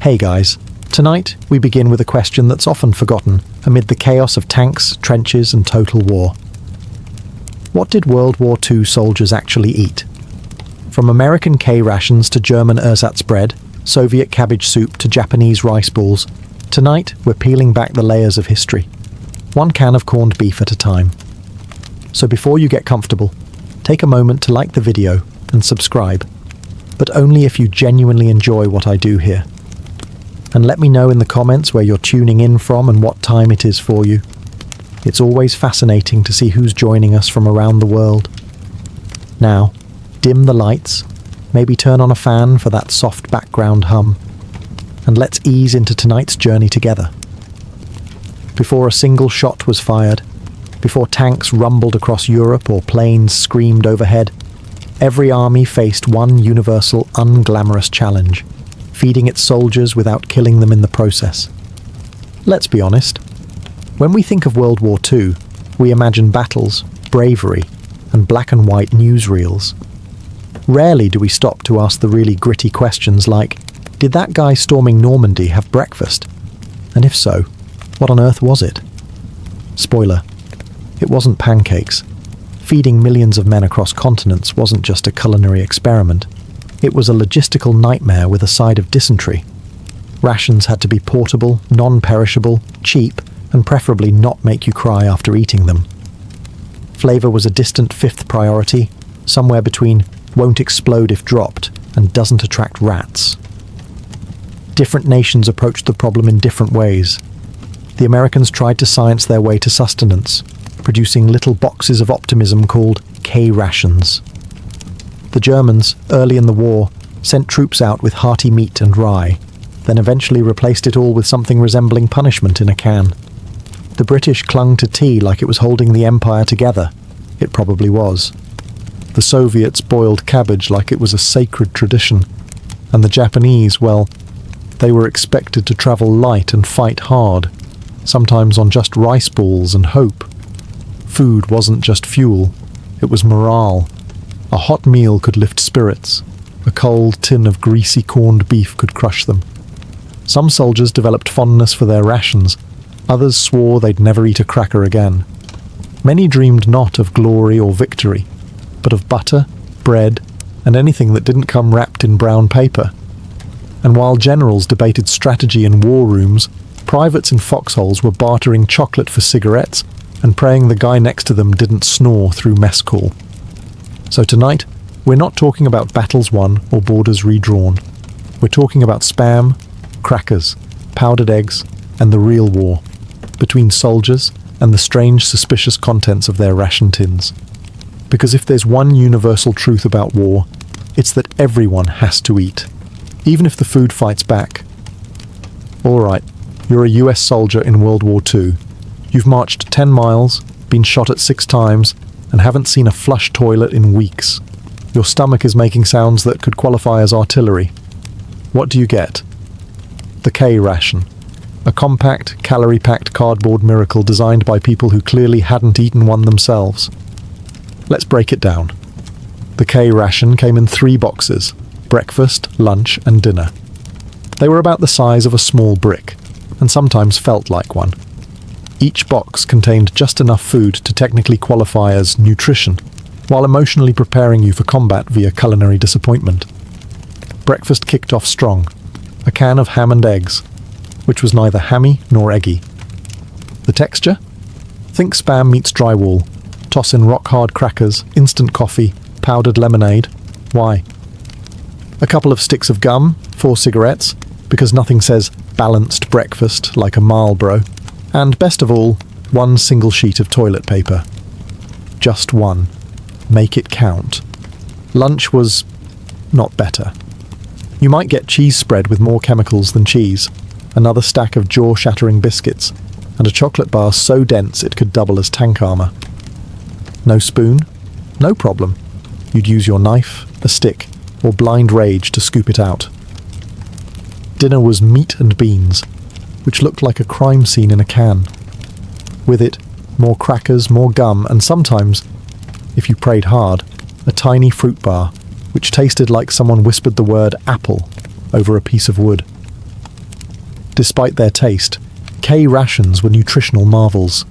Hey guys, tonight we begin with a question that's often forgotten amid the chaos of tanks, trenches and total war. What did World War II soldiers actually eat? From American K-rations to German ersatz bread, Soviet cabbage soup to Japanese rice balls, tonight we're peeling back the layers of history, one can of corned beef at a time. So before you get comfortable, take a moment to like the video and subscribe, but only if you genuinely enjoy what I do here. And let me know in the comments where you're tuning in from and what time it is for you. It's always fascinating to see who's joining us from around the world. Now, dim the lights, maybe turn on a fan for that soft background hum, and let's ease into tonight's journey together. Before a single shot was fired, before tanks rumbled across Europe or planes screamed overhead, every army faced one universal, unglamorous challenge, feeding its soldiers without killing them in the process. Let's be honest. When we think of World War II, we imagine battles, bravery, and black and white newsreels. Rarely do we stop to ask the really gritty questions like, did that guy storming Normandy have breakfast? And if so, what on earth was it? Spoiler, it wasn't pancakes. Feeding millions of men across continents wasn't just a culinary experiment. It was a logistical nightmare with a side of dysentery. Rations had to be portable, non-perishable, cheap, and preferably not make you cry after eating them. Flavor was a distant fifth priority, somewhere between won't explode if dropped and doesn't attract rats. Different nations approached the problem in different ways. The Americans tried to science their way to sustenance, producing little boxes of optimism called K-rations. The Germans, early in the war, sent troops out with hearty meat and rye, then eventually replaced it all with something resembling punishment in a can. The British clung to tea like it was holding the empire together. It probably was. The Soviets boiled cabbage like it was a sacred tradition. And the Japanese, well, they were expected to travel light and fight hard, sometimes on just rice balls and hope. Food wasn't just fuel, it was morale. A hot meal could lift spirits. A cold tin of greasy corned beef could crush them. Some soldiers developed fondness for their rations. Others swore they'd never eat a cracker again. Many dreamed not of glory or victory, but of butter, bread, and anything that didn't come wrapped in brown paper. And while generals debated strategy in war rooms, privates in foxholes were bartering chocolate for cigarettes and praying the guy next to them didn't snore through mess call. So tonight, we're not talking about battles won or borders redrawn. We're talking about spam, crackers, powdered eggs, and the real war, between soldiers and the strange, suspicious contents of their ration tins. Because if there's one universal truth about war, it's that everyone has to eat, even if the food fights back. Alright, you're a US soldier in World War II. You've marched 10 miles, been shot at 6 times, and haven't seen a flush toilet in weeks. Your stomach is making sounds that could qualify as artillery. What do you get? The K-ration. A compact, calorie-packed cardboard miracle designed by people who clearly hadn't eaten one themselves. Let's break it down. The K-ration came in 3 boxes: breakfast, lunch, and dinner. They were about the size of a small brick, and sometimes felt like one. Each box contained just enough food to technically qualify as nutrition, while emotionally preparing you for combat via culinary disappointment. Breakfast kicked off strong. A can of ham and eggs, which was neither hammy nor eggy. The texture? Think Spam meets drywall. Toss in rock-hard crackers, instant coffee, powdered lemonade. Why? A couple of sticks of gum, 4 cigarettes, because nothing says balanced breakfast like a Marlboro. And best of all, 1 single sheet of toilet paper. Just one. Make it count. Lunch was not better. You might get cheese spread with more chemicals than cheese, another stack of jaw-shattering biscuits, and a chocolate bar so dense it could double as tank armor. No spoon? No problem. You'd use your knife, a stick, or blind rage to scoop it out. Dinner was meat and beans, which looked like a crime scene in a can. With it, more crackers, more gum, and sometimes, if you prayed hard, a tiny fruit bar, which tasted like someone whispered the word apple over a piece of wood. Despite their taste, K-rations were nutritional marvels.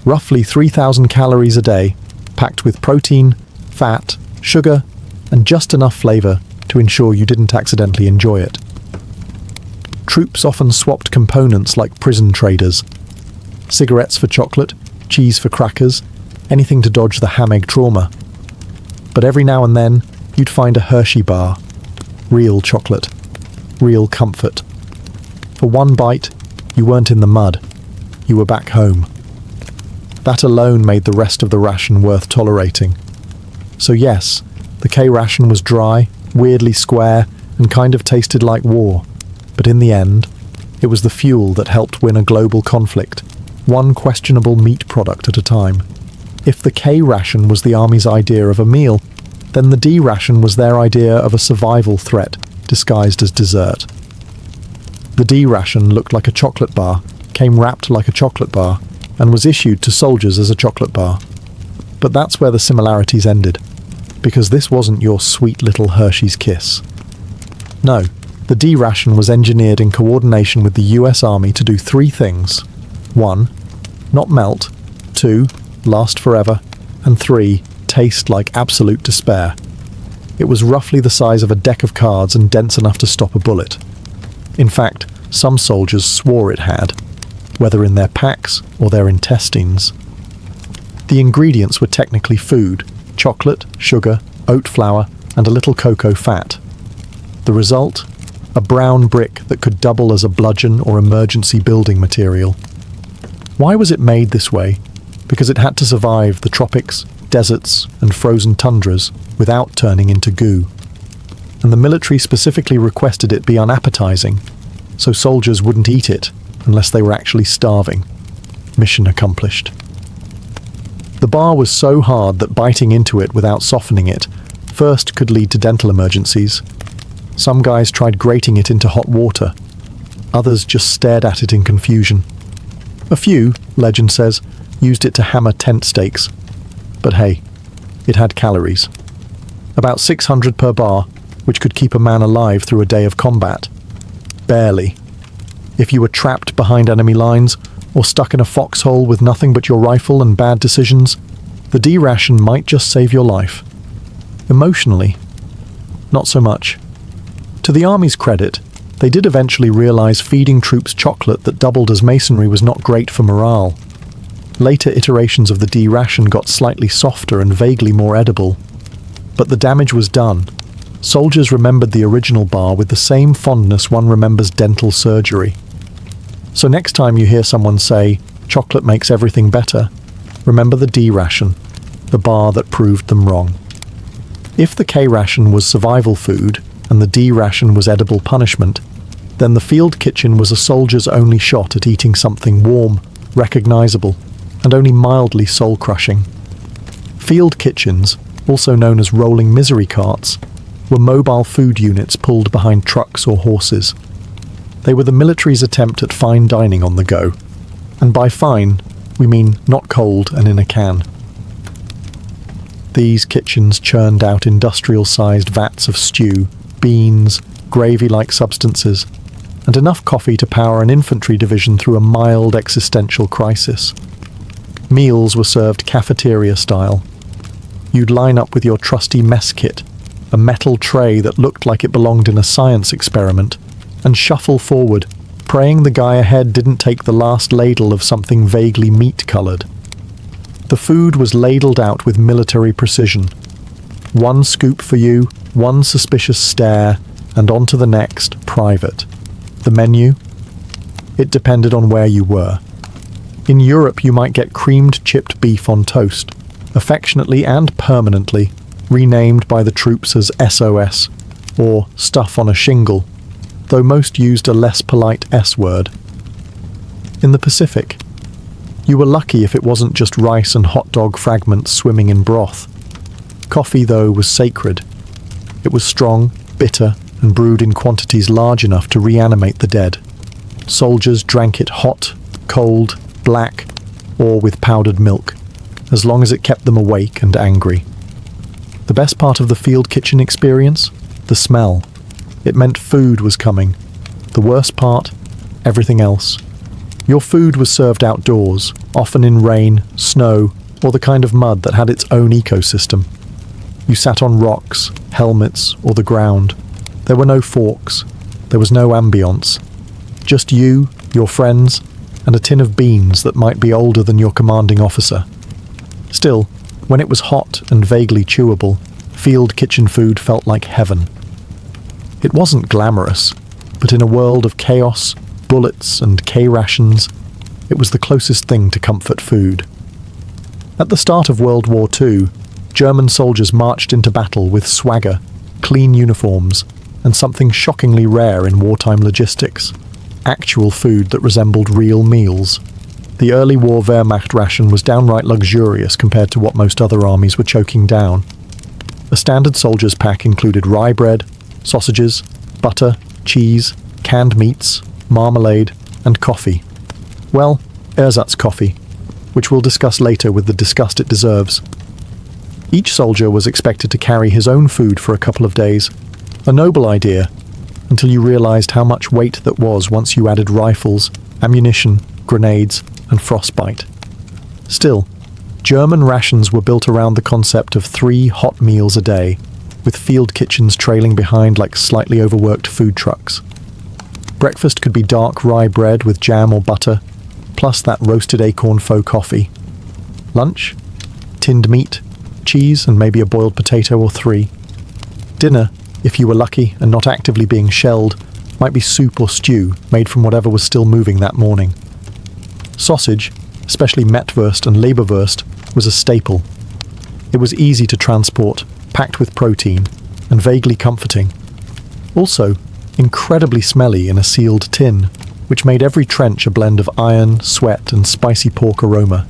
Roughly 3,000 calories a day, packed with protein, fat, sugar, and just enough flavour to ensure you didn't accidentally enjoy it. Troops often swapped components like prison traders. Cigarettes for chocolate, cheese for crackers, anything to dodge the ham egg trauma. But every now and then, you'd find a Hershey bar. Real chocolate. Real comfort. For one bite, you weren't in the mud. You were back home. That alone made the rest of the ration worth tolerating. So yes, the K-ration was dry, weirdly square, and kind of tasted like war. But in the end, it was the fuel that helped win a global conflict, one questionable meat product at a time. If the K-ration was the army's idea of a meal, then the D-ration was their idea of a survival threat disguised as dessert. The D-ration looked like a chocolate bar, came wrapped like a chocolate bar, and was issued to soldiers as a chocolate bar. But that's where the similarities ended, because this wasn't your sweet little Hershey's Kiss. No, the D-ration was engineered in coordination with the US Army to do three things. 1. Not melt. 2. Last forever. And 3. Taste like absolute despair. It was roughly the size of a deck of cards and dense enough to stop a bullet. In fact, some soldiers swore it had, whether in their packs or their intestines. The ingredients were technically food: chocolate, sugar, oat flour, and a little cocoa fat. The result? A brown brick that could double as a bludgeon or emergency building material. Why was it made this way? Because it had to survive the tropics, deserts, and frozen tundras without turning into goo. And the military specifically requested it be unappetizing, so soldiers wouldn't eat it unless they were actually starving. Mission accomplished. The bar was so hard that biting into it without softening it first could lead to dental emergencies. Some guys tried grating it into hot water. Others just stared at it in confusion. A few, legend says, used it to hammer tent stakes. But hey, it had calories. About 600 per bar, which could keep a man alive through a day of combat. Barely. If you were trapped behind enemy lines, or stuck in a foxhole with nothing but your rifle and bad decisions, the D-ration might just save your life. Emotionally, not so much. To the Army's credit, they did eventually realize feeding troops chocolate that doubled as masonry was not great for morale. Later iterations of the D-ration got slightly softer and vaguely more edible. But the damage was done. Soldiers remembered the original bar with the same fondness one remembers dental surgery. So next time you hear someone say, "Chocolate makes everything better," remember the D-ration, the bar that proved them wrong. If the K-ration was survival food, and the D-ration was edible punishment, then the field kitchen was a soldier's only shot at eating something warm, recognizable, and only mildly soul-crushing. Field kitchens, also known as rolling misery carts, were mobile food units pulled behind trucks or horses. They were the military's attempt at fine dining on the go. And by fine, we mean not cold and in a can. These kitchens churned out industrial-sized vats of stew, beans, gravy-like substances, and enough coffee to power an infantry division through a mild existential crisis. Meals were served cafeteria-style. You'd line up with your trusty mess kit, a metal tray that looked like it belonged in a science experiment, and shuffle forward, praying the guy ahead didn't take the last ladle of something vaguely meat-coloured. The food was ladled out with military precision. One scoop for you, one suspicious stare, and on to the next, private. The menu? It depended on where you were. In Europe you might get creamed chipped beef on toast, affectionately and permanently renamed by the troops as SOS, or stuff on a shingle, though most used a less polite S word. In the Pacific, you were lucky if it wasn't just rice and hot dog fragments swimming in broth. Coffee, though, was sacred. It was strong, bitter, and brewed in quantities large enough to reanimate the dead. Soldiers drank it hot, cold, black, or with powdered milk, as long as it kept them awake and angry. The best part of the field kitchen experience? The smell. It meant food was coming. The worst part? everything else. Your food was served outdoors, often in rain, snow, or the kind of mud that had its own ecosystem. You sat on rocks, helmets, or the ground. There were no forks. There was no ambience. Just you, your friends, and a tin of beans that might be older than your commanding officer. Still, when it was hot and vaguely chewable, field kitchen food felt like heaven. It wasn't glamorous, but in a world of chaos, bullets, and K-rations, it was the closest thing to comfort food. At the start of World War II, German soldiers marched into battle with swagger, clean uniforms, and something shockingly rare in wartime logistics: actual food that resembled real meals. The early war Wehrmacht ration was downright luxurious compared to what most other armies were choking down. A standard soldier's pack included rye bread, sausages, butter, cheese, canned meats, marmalade, and coffee. Well, ersatz coffee, which we'll discuss later with the disgust it deserves. Each soldier was expected to carry his own food for a couple of days. A noble idea, until you realized how much weight that was once you added rifles, ammunition, grenades, and frostbite. Still, German rations were built around the concept of 3 hot meals a day, with field kitchens trailing behind like slightly overworked food trucks. Breakfast could be dark rye bread with jam or butter, plus that roasted acorn faux coffee. Lunch? Tinned meat, cheese, and maybe a boiled potato or 3. Dinner, if you were lucky and not actively being shelled, might be soup or stew made from whatever was still moving that morning. Sausage, especially Metwurst and Leberwurst, was a staple. It was easy to transport, packed with protein, and vaguely comforting. Also, incredibly smelly in a sealed tin, which made every trench a blend of iron, sweat, and spicy pork aroma.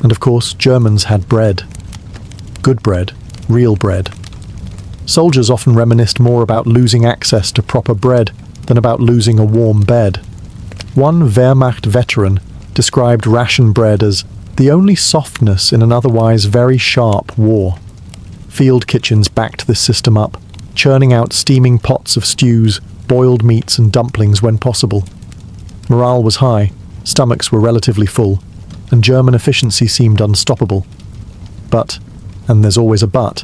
And of course, Germans had bread. Good bread, real bread. Soldiers often reminisced more about losing access to proper bread than about losing a warm bed. One Wehrmacht veteran described ration bread as the only softness in an otherwise very sharp war. Field kitchens backed this system up, churning out steaming pots of stews, boiled meats and dumplings when possible. Morale was high, stomachs were relatively full, and German efficiency seemed unstoppable. But, and there's always a but,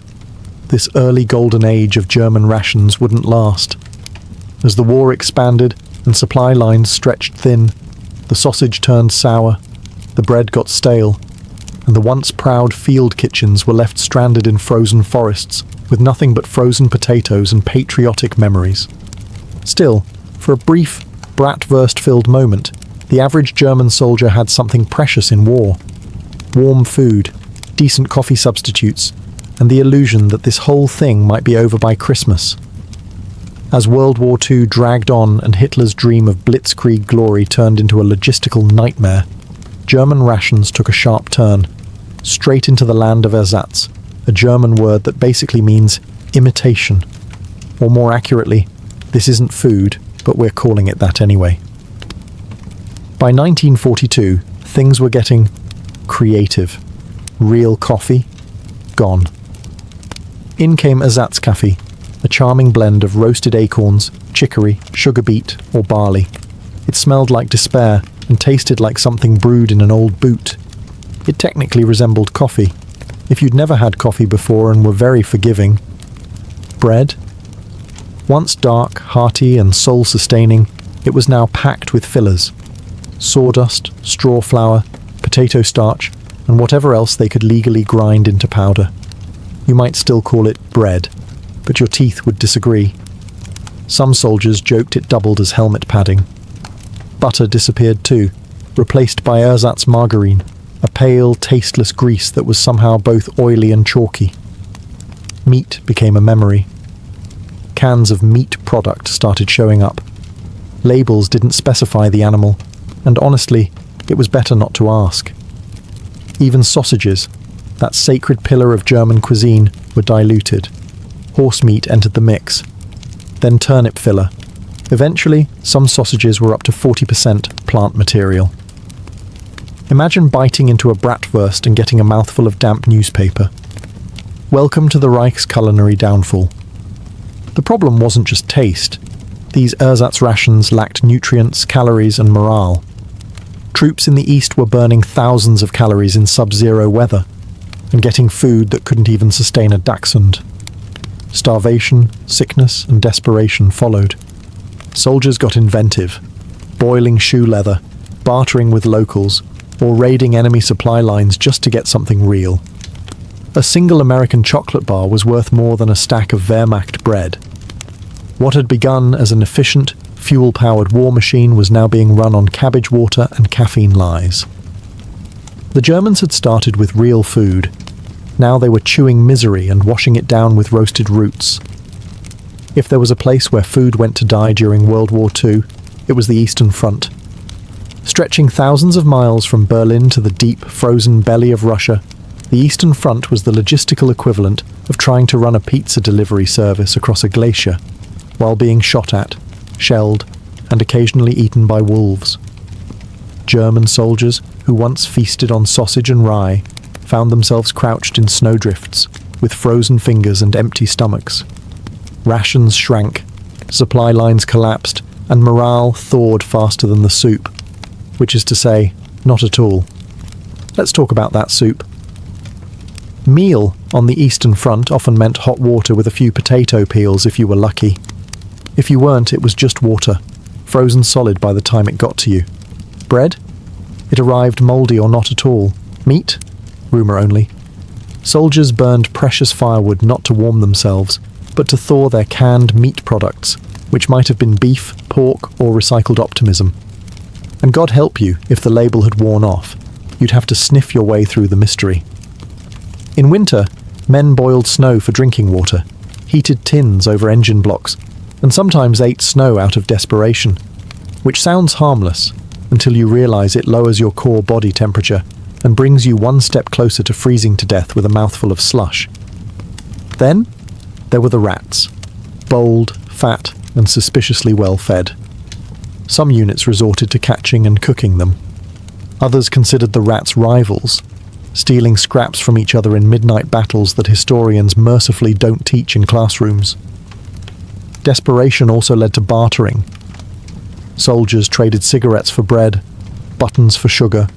this early golden age of German rations wouldn't last. As the war expanded and supply lines stretched thin, the sausage turned sour, the bread got stale, and the once proud field kitchens were left stranded in frozen forests with nothing but frozen potatoes and patriotic memories. Still, for a brief, bratwurst-filled moment, the average German soldier had something precious in war. Warm food, decent coffee substitutes, and the illusion that this whole thing might be over by Christmas. As World War II dragged on and Hitler's dream of blitzkrieg glory turned into a logistical nightmare, German rations took a sharp turn, straight into the land of ersatz, a German word that basically means imitation. Or more accurately, this isn't food, but we're calling it that anyway. By 1942, things were getting creative. Real coffee? Gone. In came Ersatzkaffee, a charming blend of roasted acorns, chicory, sugar beet, or barley. It smelled like despair and tasted like something brewed in an old boot. It technically resembled coffee, if you'd never had coffee before and were very forgiving. Bread? Once dark, hearty, and soul-sustaining, it was now packed with fillers. Sawdust, straw flour, potato starch, and whatever else they could legally grind into powder. You might still call it bread, but your teeth would disagree. Some soldiers joked it doubled as helmet padding. Butter disappeared too, replaced by ersatz margarine, a pale, tasteless grease that was somehow both oily and chalky. Meat became a memory. Cans of meat product started showing up. Labels didn't specify the animal, and honestly, it was better not to ask. Even sausages, that sacred pillar of German cuisine, were diluted. Horse meat entered the mix. Then turnip filler. Eventually, some sausages were up to 40% plant material. Imagine biting into a bratwurst and getting a mouthful of damp newspaper. Welcome to the Reich's culinary downfall. The problem wasn't just taste. These ersatz rations lacked nutrients, calories, and morale. Troops in the east were burning thousands of calories in sub-zero weather, and getting food that couldn't even sustain a dachshund. Starvation, sickness, and desperation followed. Soldiers got inventive, boiling shoe leather, bartering with locals, or raiding enemy supply lines just to get something real. A single American chocolate bar was worth more than a stack of Wehrmacht bread. What had begun as an efficient, fuel-powered war machine was now being run on cabbage water and caffeine lies. The Germans had started with real food. Now they were chewing misery and washing it down with roasted roots. If there was a place where food went to die during World War II, it was the Eastern Front. Stretching thousands of miles from Berlin to the deep, frozen belly of Russia, the Eastern Front was the logistical equivalent of trying to run a pizza delivery service across a glacier, while being shot at, shelled, and occasionally eaten by wolves. German soldiers, who once feasted on sausage and rye, found themselves crouched in snowdrifts, with frozen fingers and empty stomachs. Rations shrank, supply lines collapsed, and morale thawed faster than the soup. Which is to say, not at all. Let's talk about that soup. Meal on the Eastern Front often meant hot water with a few potato peels if you were lucky. If you weren't, it was just water, frozen solid by the time it got to you. Bread? It arrived mouldy or not at all. Meat? Rumour only. Soldiers burned precious firewood not to warm themselves, but to thaw their canned meat products, which might have been beef, pork, or recycled optimism. And God help you if the label had worn off. You'd have to sniff your way through the mystery. In winter, men boiled snow for drinking water, heated tins over engine blocks, and sometimes ate snow out of desperation, which sounds harmless until you realise it lowers your core body temperature and brings you one step closer to freezing to death with a mouthful of slush. Then, there were the rats, bold, fat, and suspiciously well fed. Some units resorted to catching and cooking them. Others considered the rats rivals, stealing scraps from each other in midnight battles that historians mercifully don't teach in classrooms. Desperation also led to bartering. Soldiers traded cigarettes for bread, buttons for sugar,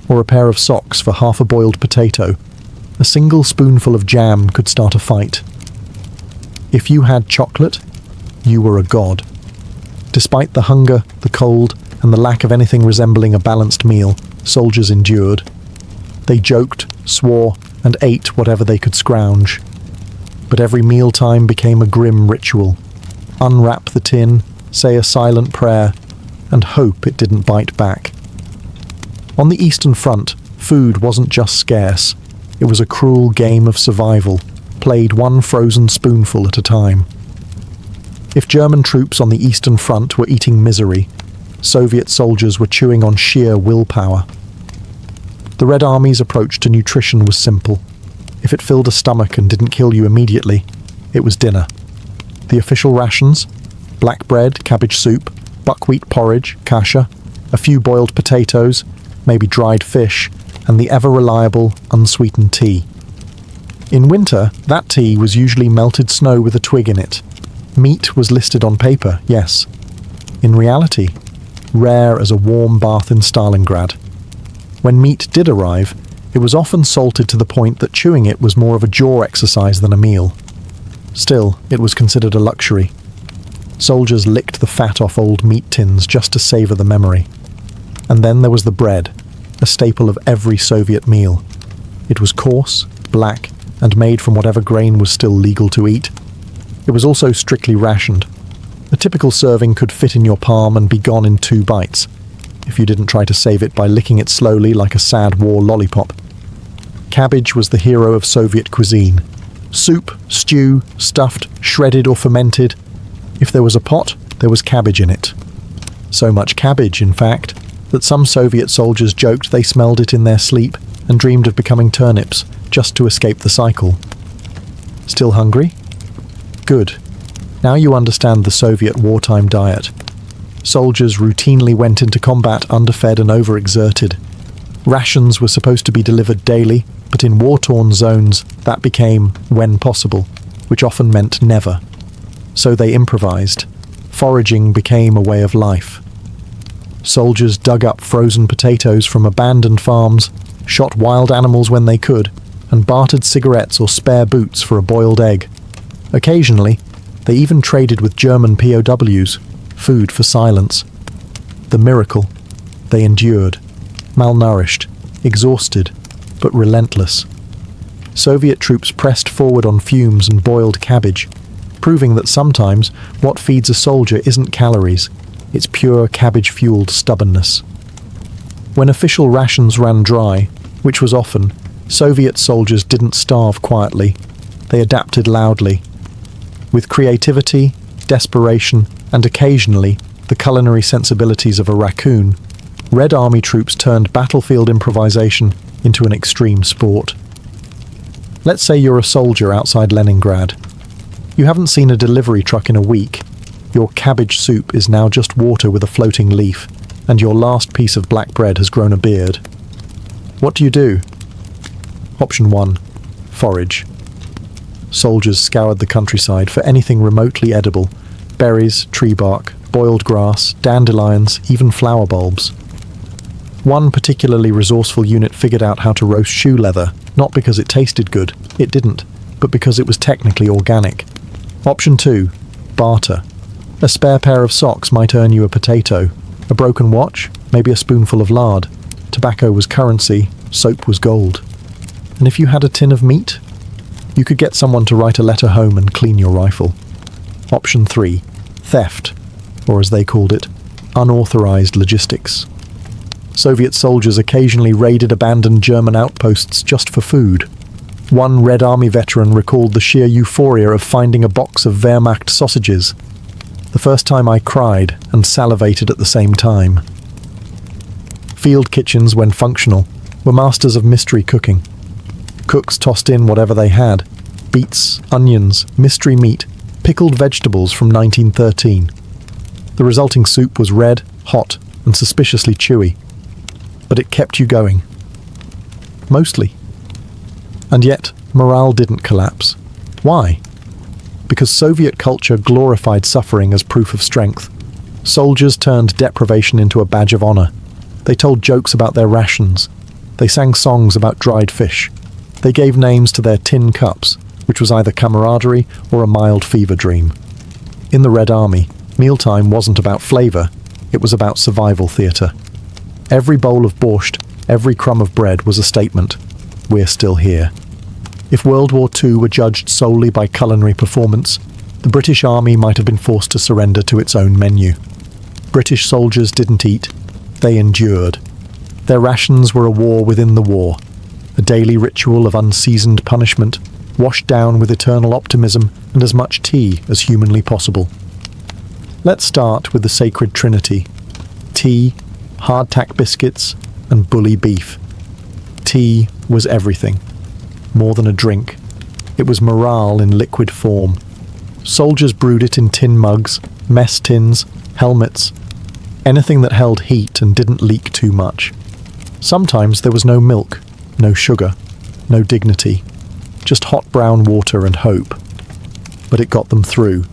or a pair of socks for half a boiled potato. A single spoonful of jam could start a fight. If you had chocolate, you were a god. Despite the hunger, the cold, and the lack of anything resembling a balanced meal, soldiers endured. They joked, swore, and ate whatever they could scrounge. But every mealtime became a grim ritual. Unwrap the tin, say a silent prayer, and hope it didn't bite back. On the Eastern Front, food wasn't just scarce. It was a cruel game of survival, played one frozen spoonful at a time. If German troops on the Eastern Front were eating misery, Soviet soldiers were chewing on sheer willpower. The Red Army's approach to nutrition was simple. If it filled a stomach and didn't kill you immediately, it was dinner. The official rations: black bread, cabbage soup, buckwheat porridge, kasha, a few boiled potatoes, maybe dried fish, and the ever-reliable, unsweetened tea. In winter, that tea was usually melted snow with a twig in it. Meat was listed on paper, yes. In reality, rare as a warm bath in Stalingrad. When meat did arrive, it was often salted to the point that chewing it was more of a jaw exercise than a meal. Still, it was considered a luxury. Soldiers licked the fat off old meat tins just to savour the memory. And then there was the bread, a staple of every Soviet meal. It was coarse, black, and made from whatever grain was still legal to eat. It was also strictly rationed. A typical serving could fit in your palm and be gone in 2 bites, if you didn't try to save it by licking it slowly like a sad war lollipop. Cabbage was the hero of Soviet cuisine. Soup, stew, stuffed, shredded or fermented. If there was a pot, there was cabbage in it. So much cabbage, in fact, that some Soviet soldiers joked they smelled it in their sleep and dreamed of becoming turnips just to escape the cycle. Still hungry? Good. Now you understand the Soviet wartime diet. Soldiers routinely went into combat underfed and overexerted. Rations were supposed to be delivered daily, but in war-torn zones that became when possible, which often meant never. So they improvised. foraging became a way of life. Soldiers dug up frozen potatoes from abandoned farms, shot wild animals when they could, and bartered cigarettes or spare boots for a boiled egg. Occasionally, they even traded with German POWs, food for silence. The miracle: they endured, malnourished, exhausted, but relentless. Soviet troops pressed forward on fumes and boiled cabbage, proving that sometimes what feeds a soldier isn't calories, it's pure cabbage-fueled stubbornness. When official rations ran dry, which was often, Soviet soldiers didn't starve quietly. They adapted loudly. With creativity, desperation, and occasionally the culinary sensibilities of a raccoon, Red Army troops turned battlefield improvisation into an extreme sport. Let's say you're a soldier outside Leningrad. You haven't seen a delivery truck in a week. Your cabbage soup is now just water with a floating leaf, and your last piece of black bread has grown a beard. What do? Option 1. Forage. Soldiers scoured the countryside for anything remotely edible: berries, tree bark, boiled grass, dandelions, even flower bulbs. One particularly resourceful unit figured out how to roast shoe leather, not because it tasted good, it didn't, but because it was technically organic. Option 2. Barter. A spare pair of socks might earn you a potato. A broken watch, maybe a spoonful of lard. Tobacco was currency, soap was gold. And if you had a tin of meat, you could get someone to write a letter home and clean your rifle. Option 3. Theft, or as they called it, unauthorized logistics. Soviet soldiers occasionally raided abandoned German outposts just for food. One Red Army veteran recalled the sheer euphoria of finding a box of Wehrmacht sausages. The first time I cried and salivated at the same time. Field kitchens, when functional, were masters of mystery cooking. Cooks tossed in whatever they had: beets, onions, mystery meat, pickled vegetables from 1913. The resulting soup was red, hot, and suspiciously chewy. But it kept you going. Mostly. And yet, morale didn't collapse. Why? Because Soviet culture glorified suffering as proof of strength. Soldiers turned deprivation into a badge of honor. They told jokes about their rations. They sang songs about dried fish. They gave names to their tin cups, which was either camaraderie or a mild fever dream. In the Red Army, mealtime wasn't about flavor, it was about survival theater. Every bowl of borscht, every crumb of bread was a statement: we're still here. If World War II were judged solely by culinary performance, the British Army might have been forced to surrender to its own menu. British soldiers didn't eat, they endured. Their rations were a war within the war, a daily ritual of unseasoned punishment, washed down with eternal optimism and as much tea as humanly possible. Let's start with the sacred trinity: tea, hardtack biscuits, and bully beef. Tea was everything. More than a drink. It was morale in liquid form. Soldiers brewed it in tin mugs, mess tins, helmets, anything that held heat and didn't leak too much. Sometimes there was no milk, no sugar, no dignity, just hot brown water and hope. But it got them through.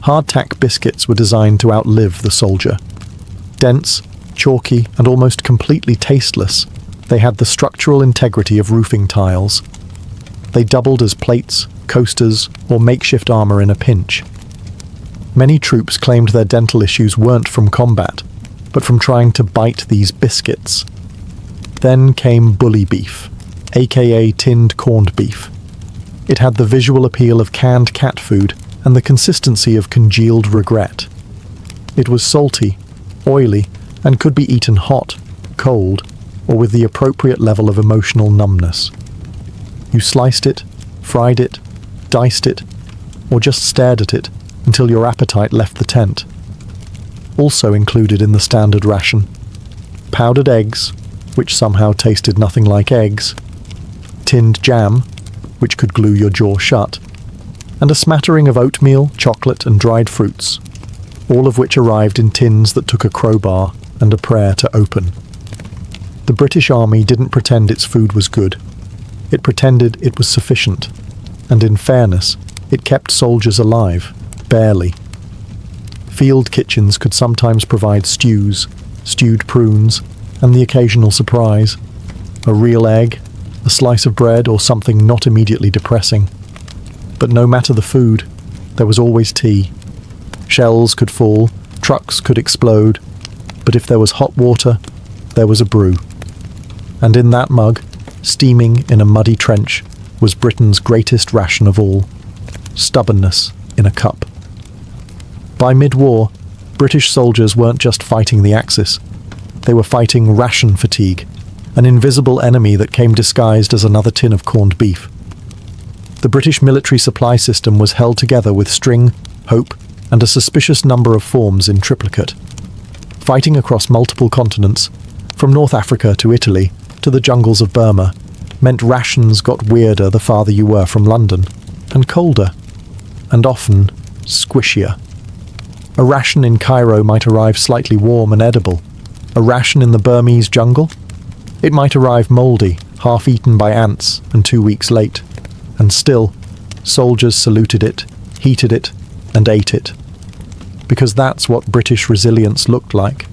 Hardtack biscuits were designed to outlive the soldier. Dense, chalky, and almost completely tasteless, they had the structural integrity of roofing tiles. They doubled as plates, coasters, or makeshift armor in a pinch. Many troops claimed their dental issues weren't from combat, but from trying to bite these biscuits. Then came bully beef, aka tinned corned beef. It had the visual appeal of canned cat food and the consistency of congealed regret. It was salty, oily, and could be eaten hot, cold, or with the appropriate level of emotional numbness. You sliced it, fried it, diced it, or just stared at it until your appetite left the tent. Also included in the standard ration: powdered eggs, which somehow tasted nothing like eggs, tinned jam, which could glue your jaw shut, and a smattering of oatmeal, chocolate, and dried fruits, all of which arrived in tins that took a crowbar and a prayer to open. The British Army didn't pretend its food was good. It pretended it was sufficient, and in fairness, it kept soldiers alive, barely. Field kitchens could sometimes provide stews, stewed prunes, and the occasional surprise. A real egg, a slice of bread, or something not immediately depressing. But no matter the food, there was always tea. Shells could fall, trucks could explode, but if there was hot water, there was a brew. And in that mug, steaming in a muddy trench, was Britain's greatest ration of all: stubbornness in a cup. By mid-war, British soldiers weren't just fighting the Axis. They were fighting ration fatigue, an invisible enemy that came disguised as another tin of corned beef. The British military supply system was held together with string, hope, and a suspicious number of forms in triplicate. Fighting across multiple continents, from North Africa to Italy to the jungles of Burma, meant rations got weirder the farther you were from London, and colder, and often squishier. A ration in Cairo might arrive slightly warm and edible. A ration in the Burmese jungle? It might arrive mouldy, half-eaten by ants, and 2 weeks late. And still, soldiers saluted it, heated it, and ate it. Because that's what British resilience looked like,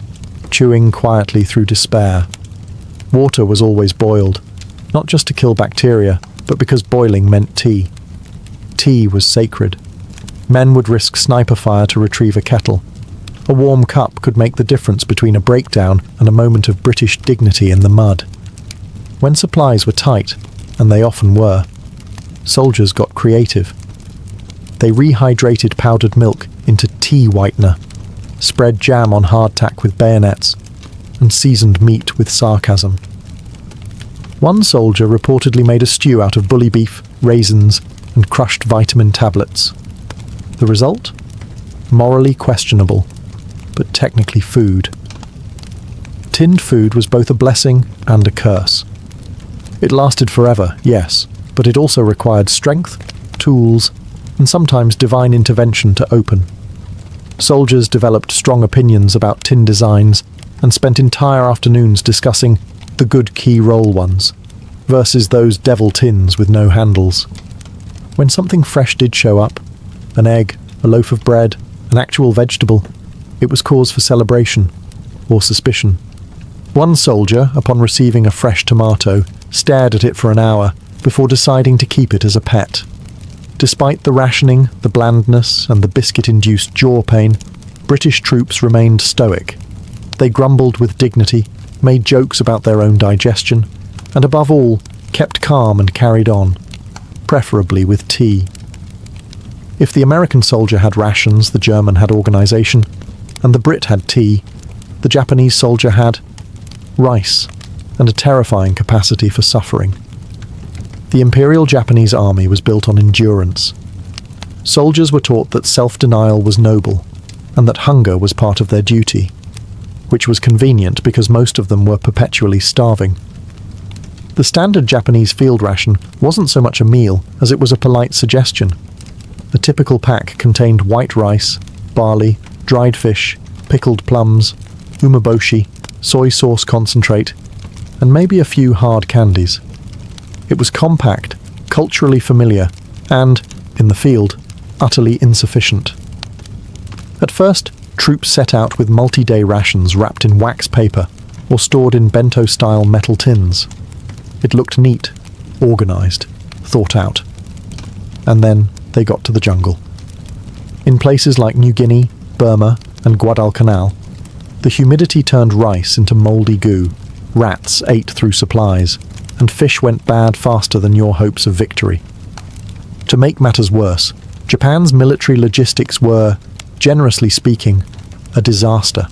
chewing quietly through despair. Water was always boiled, not just to kill bacteria, but because boiling meant tea. Tea was sacred. Men would risk sniper fire to retrieve a kettle. A warm cup could make the difference between a breakdown and a moment of British dignity in the mud. When supplies were tight, and they often were, soldiers got creative. They rehydrated powdered milk into tea whitener, spread jam on hardtack with bayonets, and seasoned meat with sarcasm. One soldier reportedly made a stew out of bully beef, raisins, and crushed vitamin tablets. The result? Morally questionable, but technically food. Tinned food was both a blessing and a curse. It lasted forever, yes, but it also required strength, tools, and sometimes divine intervention to open. Soldiers developed strong opinions about tin designs and spent entire afternoons discussing the good key roll ones versus those devil tins with no handles. When something fresh did show up, an egg, a loaf of bread, an actual vegetable, it was cause for celebration or suspicion. One soldier, upon receiving a fresh tomato, stared at it for an hour before deciding to keep it as a pet. Despite the rationing, the blandness, and the biscuit-induced jaw pain, British troops remained stoic. They grumbled with dignity, made jokes about their own digestion, and above all, kept calm and carried on, preferably with tea. If the American soldier had rations, the German had organisation, and the Brit had tea, the Japanese soldier had rice, and a terrifying capacity for suffering. The Imperial Japanese Army was built on endurance. Soldiers were taught that self-denial was noble, and that hunger was part of their duty, which was convenient because most of them were perpetually starving. The standard Japanese field ration wasn't so much a meal as it was a polite suggestion. The typical pack contained white rice, barley, dried fish, pickled plums, umeboshi, soy sauce concentrate, and maybe a few hard candies. It was compact, culturally familiar, and, in the field, utterly insufficient. At first, troops set out with multi-day rations wrapped in wax paper or stored in bento-style metal tins. It looked neat, organised, thought out. And then they got to the jungle. In places like New Guinea, Burma, and Guadalcanal, the humidity turned rice into mouldy goo, rats ate through supplies, and fish went bad faster than your hopes of victory. To make matters worse, Japan's military logistics were, generously speaking, a disaster.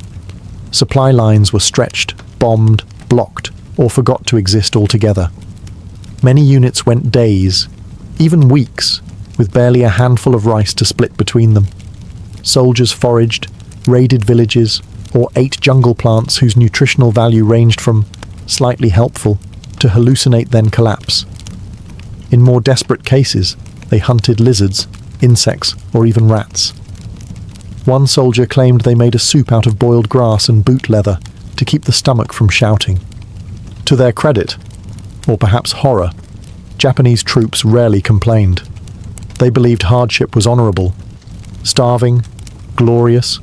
Supply lines were stretched, bombed, blocked, or forgot to exist altogether. Many units went days, even weeks, with barely a handful of rice to split between them. Soldiers foraged, raided villages, or ate jungle plants whose nutritional value ranged from slightly helpful to hallucinate then collapse. In more desperate cases, they hunted lizards, insects, or even rats. One soldier claimed they made a soup out of boiled grass and boot leather to keep the stomach from shouting. To their credit, or perhaps horror, Japanese troops rarely complained. They believed hardship was honourable. Starving, glorious,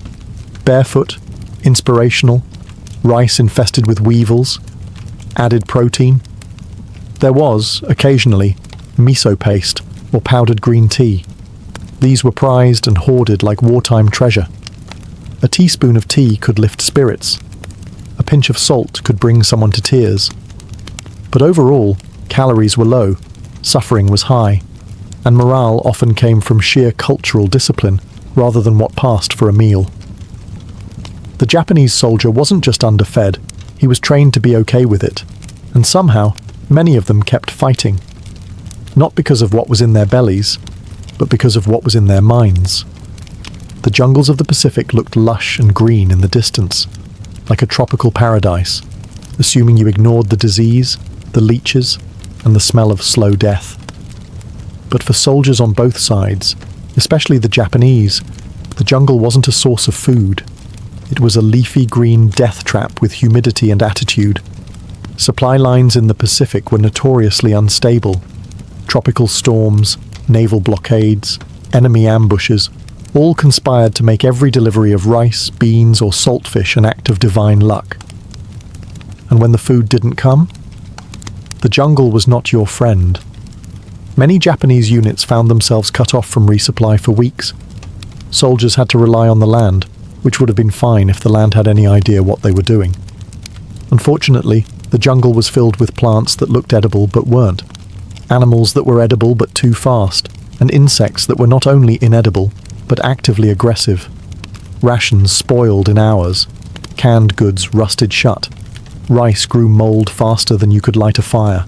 Barefoot, inspirational, rice infested with weevils, added protein. There was, occasionally, miso paste or powdered green tea. These were prized and hoarded like wartime treasure. A teaspoon of tea could lift spirits. A pinch of salt could bring someone to tears. But overall, calories were low, suffering was high, and morale often came from sheer cultural discipline rather than what passed for a meal. The Japanese soldier wasn't just underfed, he was trained to be okay with it, and somehow, many of them kept fighting. Not because of what was in their bellies, but because of what was in their minds. The jungles of the Pacific looked lush and green in the distance, like a tropical paradise, assuming you ignored the disease, the leeches, and the smell of slow death. But for soldiers on both sides, especially the Japanese, the jungle wasn't a source of food. It was a leafy green death trap with humidity and attitude. Supply lines in the Pacific were notoriously unstable. Tropical storms, naval blockades, enemy ambushes, all conspired to make every delivery of rice, beans, or saltfish an act of divine luck. And when the food didn't come, the jungle was not your friend. Many Japanese units found themselves cut off from resupply for weeks. Soldiers had to rely on the land, which would have been fine if the land had any idea what they were doing. Unfortunately, the jungle was filled with plants that looked edible but weren't, animals that were edible but too fast, and insects that were not only inedible, but actively aggressive. Rations spoiled in hours. Canned goods rusted shut. Rice grew mold faster than you could light a fire.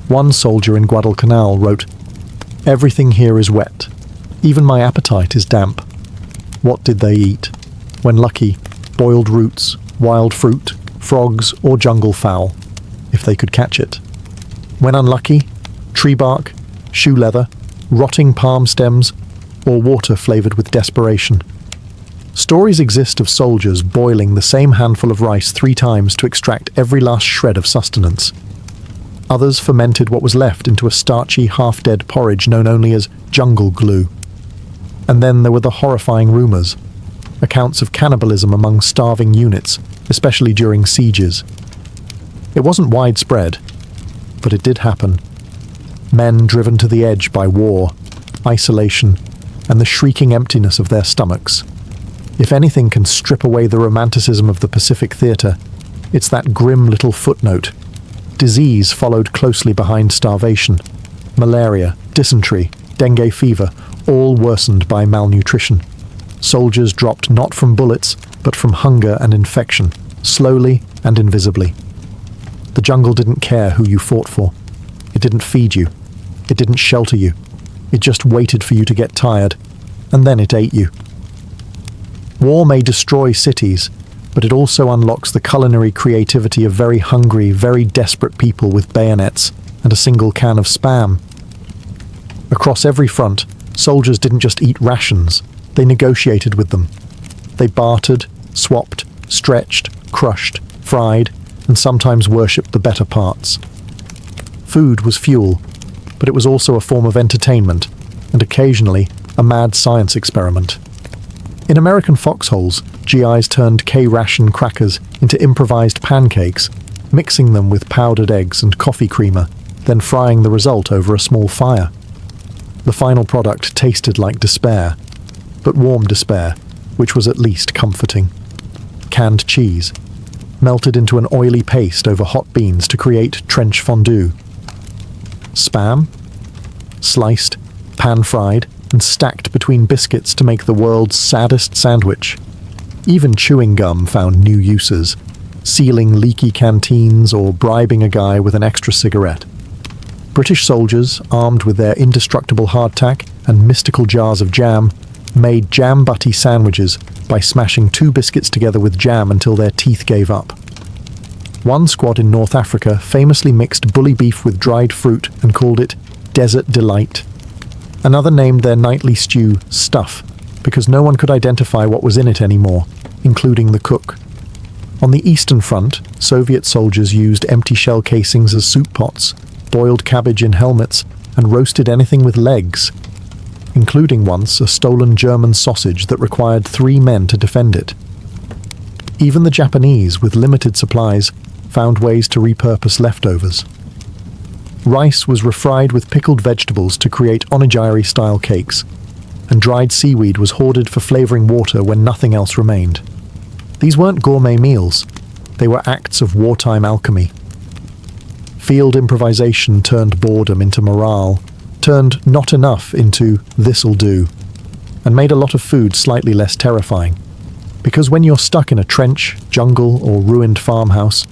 One soldier in Guadalcanal wrote, "Everything here is wet. Even my appetite is damp." What did they eat? When lucky, boiled roots, wild fruit, frogs, or jungle fowl, if they could catch it. When unlucky, tree bark, shoe leather, rotting palm stems, or water flavored with desperation. Stories exist of soldiers boiling the same handful of rice 3 times to extract every last shred of sustenance. Others fermented what was left into a starchy, half-dead porridge known only as jungle glue. And then there were the horrifying rumours, accounts of cannibalism among starving units, especially during sieges. It wasn't widespread, but it did happen. Men driven to the edge by war, isolation, and the shrieking emptiness of their stomachs. If anything can strip away the romanticism of the Pacific theatre, it's that grim little footnote. Disease followed closely behind starvation. Malaria, dysentery, dengue fever, all worsened by malnutrition. Soldiers dropped not from bullets, but from hunger and infection, slowly and invisibly. The jungle didn't care who you fought for. It didn't feed you. It didn't shelter you. It just waited for you to get tired, and then it ate you. War may destroy cities, but it also unlocks the culinary creativity of very hungry, very desperate people with bayonets and a single can of Spam. Across every front, soldiers didn't just eat rations, they negotiated with them. They bartered, swapped, stretched, crushed, fried, and sometimes worshipped the better parts. Food was fuel, but it was also a form of entertainment, and occasionally a mad science experiment. In American foxholes, GIs turned K-ration crackers into improvised pancakes, mixing them with powdered eggs and coffee creamer, then frying the result over a small fire. The final product tasted like despair, but warm despair, which was at least comforting. Canned cheese, melted into an oily paste over hot beans to create trench fondue. Spam, sliced, pan-fried, and stacked between biscuits to make the world's saddest sandwich. Even chewing gum found new uses, sealing leaky canteens or bribing a guy with an extra cigarette. British soldiers, armed with their indestructible hardtack and mystical jars of jam, made jam butty sandwiches by smashing 2 biscuits together with jam until their teeth gave up. One squad in North Africa famously mixed bully beef with dried fruit and called it Desert Delight. Another named their nightly stew Stuff, because no one could identify what was in it anymore, including the cook. On the Eastern Front, Soviet soldiers used empty shell casings as soup pots, boiled cabbage in helmets, and roasted anything with legs, including once a stolen German sausage that required 3 men to defend it, Even the Japanese, with limited supplies, found ways to repurpose leftovers. Rice was refried with pickled vegetables to create onigiri-style cakes, and dried seaweed was hoarded for flavoring water when nothing else remained. These weren't gourmet meals, they were acts of wartime alchemy. Field improvisation turned boredom into morale, turned not enough into this'll do, and made a lot of food slightly less terrifying. Because when you're stuck in a trench, jungle, or ruined farmhouse,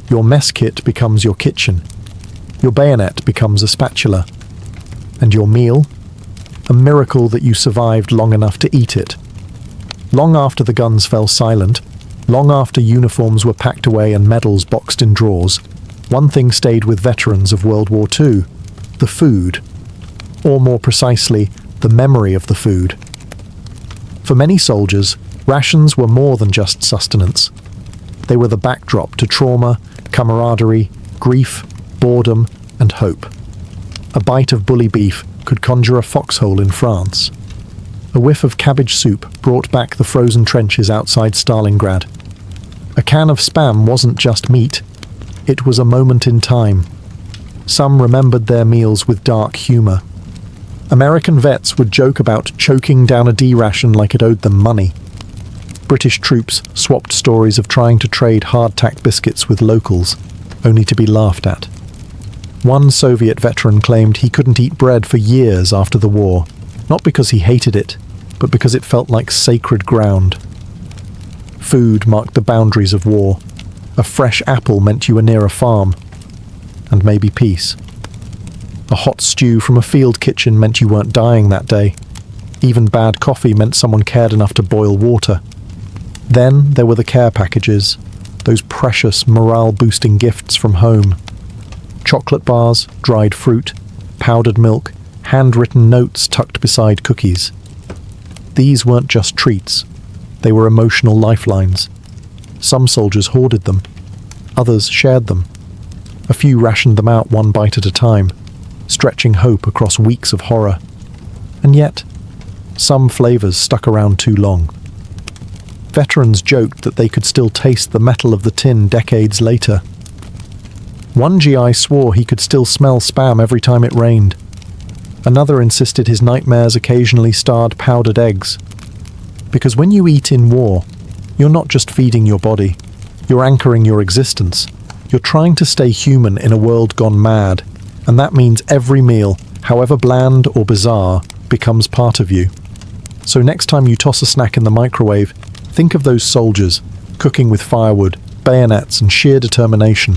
your mess kit becomes your kitchen, your bayonet becomes a spatula, and your meal? A miracle that you survived long enough to eat it. Long after the guns fell silent, long after uniforms were packed away and medals boxed in drawers, one thing stayed with veterans of World War II: the food. Or more precisely, the memory of the food. For many soldiers, rations were more than just sustenance. They were the backdrop to trauma, camaraderie, grief, boredom, and hope. A bite of bully beef could conjure a foxhole in France. A whiff of cabbage soup brought back the frozen trenches outside Stalingrad. A can of Spam wasn't just meat, it was a moment in time. Some remembered their meals with dark humor. American vets would joke about choking down a D-ration like it owed them money. British troops swapped stories of trying to trade hardtack biscuits with locals, only to be laughed at. One Soviet veteran claimed he couldn't eat bread for years after the war, not because he hated it, but because it felt like sacred ground. Food marked the boundaries of war. A fresh apple meant you were near a farm, and maybe peace. A hot stew from a field kitchen meant you weren't dying that day. Even bad coffee meant someone cared enough to boil water. Then there were the care packages, those precious morale-boosting gifts from home. Chocolate bars, dried fruit, powdered milk, handwritten notes tucked beside cookies. These weren't just treats, they were emotional lifelines. Some soldiers hoarded them, others shared them. A few rationed them out one bite at a time, stretching hope across weeks of horror. And yet, some flavors stuck around too long. Veterans joked that they could still taste the metal of the tin decades later. One GI swore he could still smell Spam every time it rained. Another insisted his nightmares occasionally starred powdered eggs. Because when you eat in war, you're not just feeding your body, you're anchoring your existence. You're trying to stay human in a world gone mad, and that means every meal, however bland or bizarre, becomes part of you. So next time you toss a snack in the microwave, think of those soldiers, cooking with firewood, bayonets, and sheer determination.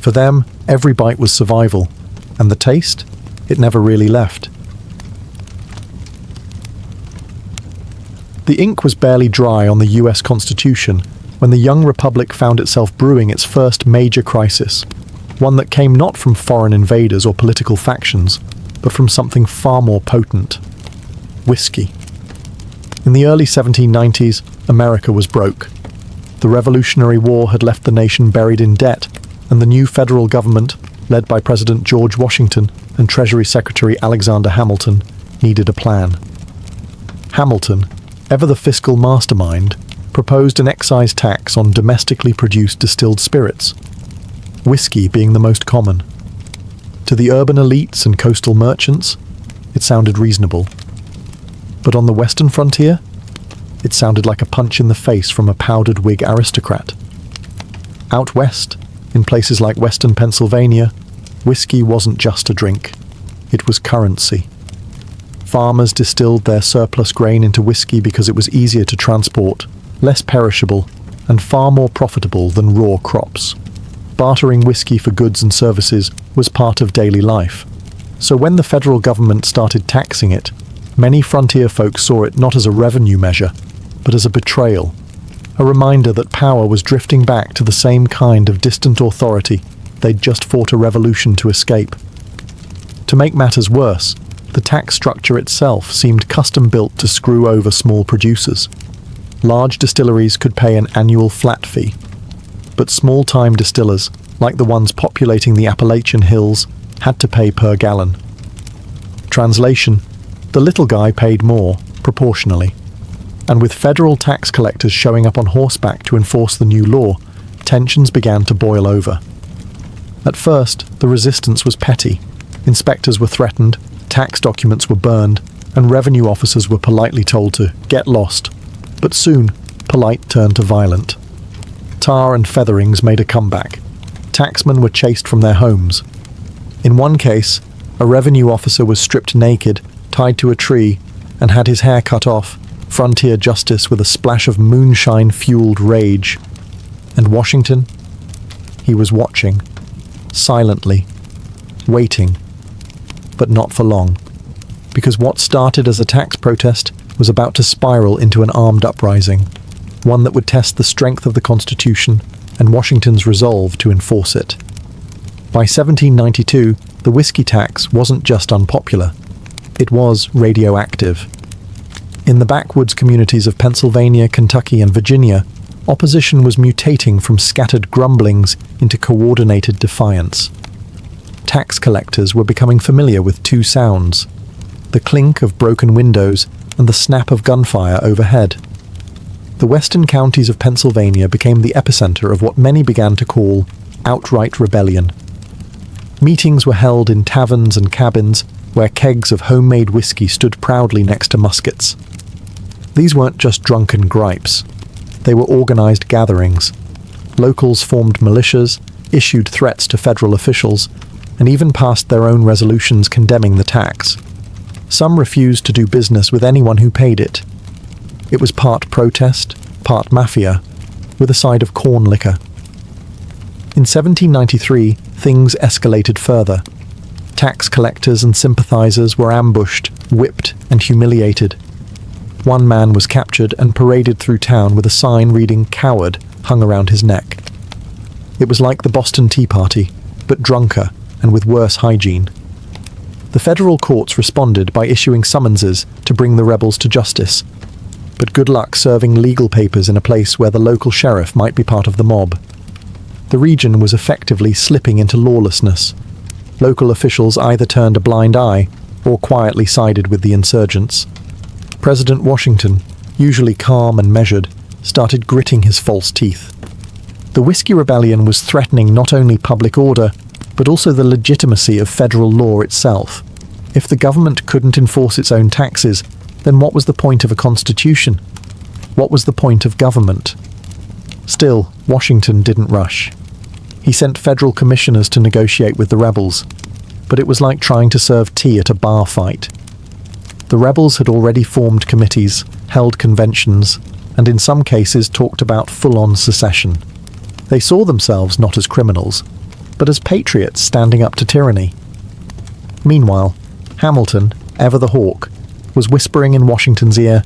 For them, every bite was survival, and the taste? It never really left. The ink was barely dry on the US Constitution when the young republic found itself brewing its first major crisis, one that came not from foreign invaders or political factions, but from something far more potent: whiskey. In the early 1790s, America was broke. The Revolutionary War had left the nation buried in debt, and the new federal government, led by President George Washington and Treasury Secretary Alexander Hamilton, needed a plan. Hamilton, ever the fiscal mastermind, proposed an excise tax on domestically produced distilled spirits, whiskey being the most common. To the urban elites and coastal merchants, it sounded reasonable. But on the western frontier, it sounded like a punch in the face from a powdered wig aristocrat. Out west, in places like western Pennsylvania, whiskey wasn't just a drink, it was currency. Farmers distilled their surplus grain into whiskey because it was easier to transport, less perishable, and far more profitable than raw crops. Bartering whiskey for goods and services was part of daily life. So when the federal government started taxing it, many frontier folk saw it not as a revenue measure, but as a betrayal, a reminder that power was drifting back to the same kind of distant authority they'd just fought a revolution to escape. To make matters worse, the tax structure itself seemed custom-built to screw over small producers. Large distilleries could pay an annual flat fee, but small-time distillers, like the ones populating the Appalachian Hills, had to pay per gallon. Translation: the little guy paid more, proportionally. and with federal tax collectors showing up on horseback to enforce the new law, tensions began to boil over. At first, the resistance was petty. Inspectors were threatened, tax documents were burned, and revenue officers were politely told to get lost. But soon, polite turned to violent. Tar and featherings made a comeback. Taxmen were chased from their homes. In one case, a revenue officer was stripped naked, tied to a tree, and had his hair cut off, frontier justice with a splash of moonshine-fueled rage. And Washington? He was watching, silently, waiting, but not for long, because what started as a tax protest was about to spiral into an armed uprising, one that would test the strength of the Constitution and Washington's resolve to enforce it. By 1792, the whiskey tax wasn't just unpopular, it was radioactive. In the backwoods communities of Pennsylvania, Kentucky, and Virginia, opposition was mutating from scattered grumblings into coordinated defiance. Tax collectors were becoming familiar with two sounds: the clink of broken windows and the snap of gunfire overhead. The western counties of Pennsylvania became the epicenter of what many began to call outright rebellion. Meetings were held in taverns and cabins where kegs of homemade whiskey stood proudly next to muskets. These weren't just drunken gripes. They were organized gatherings. Locals formed militias, issued threats to federal officials, and even passed their own resolutions condemning the tax. Some refused to do business with anyone who paid it. It was part protest, part mafia, with a side of corn liquor. In 1793, things escalated further. Tax collectors and sympathizers were ambushed, whipped, and humiliated. One man was captured and paraded through town with a sign reading "Coward" hung around his neck. It was like the Boston Tea Party, but drunker and with worse hygiene. The federal courts responded by issuing summonses to bring the rebels to justice. But good luck serving legal papers in a place where the local sheriff might be part of the mob. The region was effectively slipping into lawlessness. Local officials either turned a blind eye or quietly sided with the insurgents. President Washington, usually calm and measured, started gritting his false teeth. The Whiskey Rebellion was threatening not only public order, but also the legitimacy of federal law itself. If the government couldn't enforce its own taxes, then what was the point of a constitution? What was the point of government? Still, Washington didn't rush. He sent federal commissioners to negotiate with the rebels, but it was like trying to serve tea at a bar fight. The rebels had already formed committees, held conventions, and in some cases talked about full-on secession. They saw themselves not as criminals, but as patriots standing up to tyranny. Meanwhile, Hamilton, ever the hawk, was whispering in Washington's ear,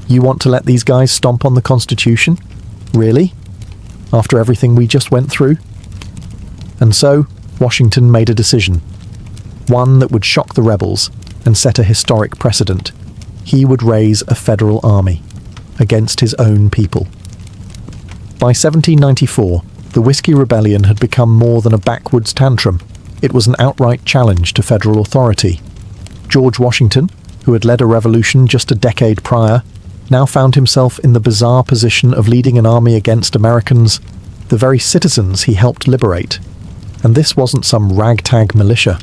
"You want to let these guys stomp on the Constitution? Really? After everything we just went through?" And so, Washington made a decision. One that would shock the rebels and set a historic precedent. He would raise a federal army against his own people. By 1794, the Whiskey Rebellion had become more than a backwoods tantrum. It was an outright challenge to federal authority. George Washington, who had led a revolution just a decade prior, now found himself in the bizarre position of leading an army against Americans, the very citizens he helped liberate. And this wasn't some ragtag militia.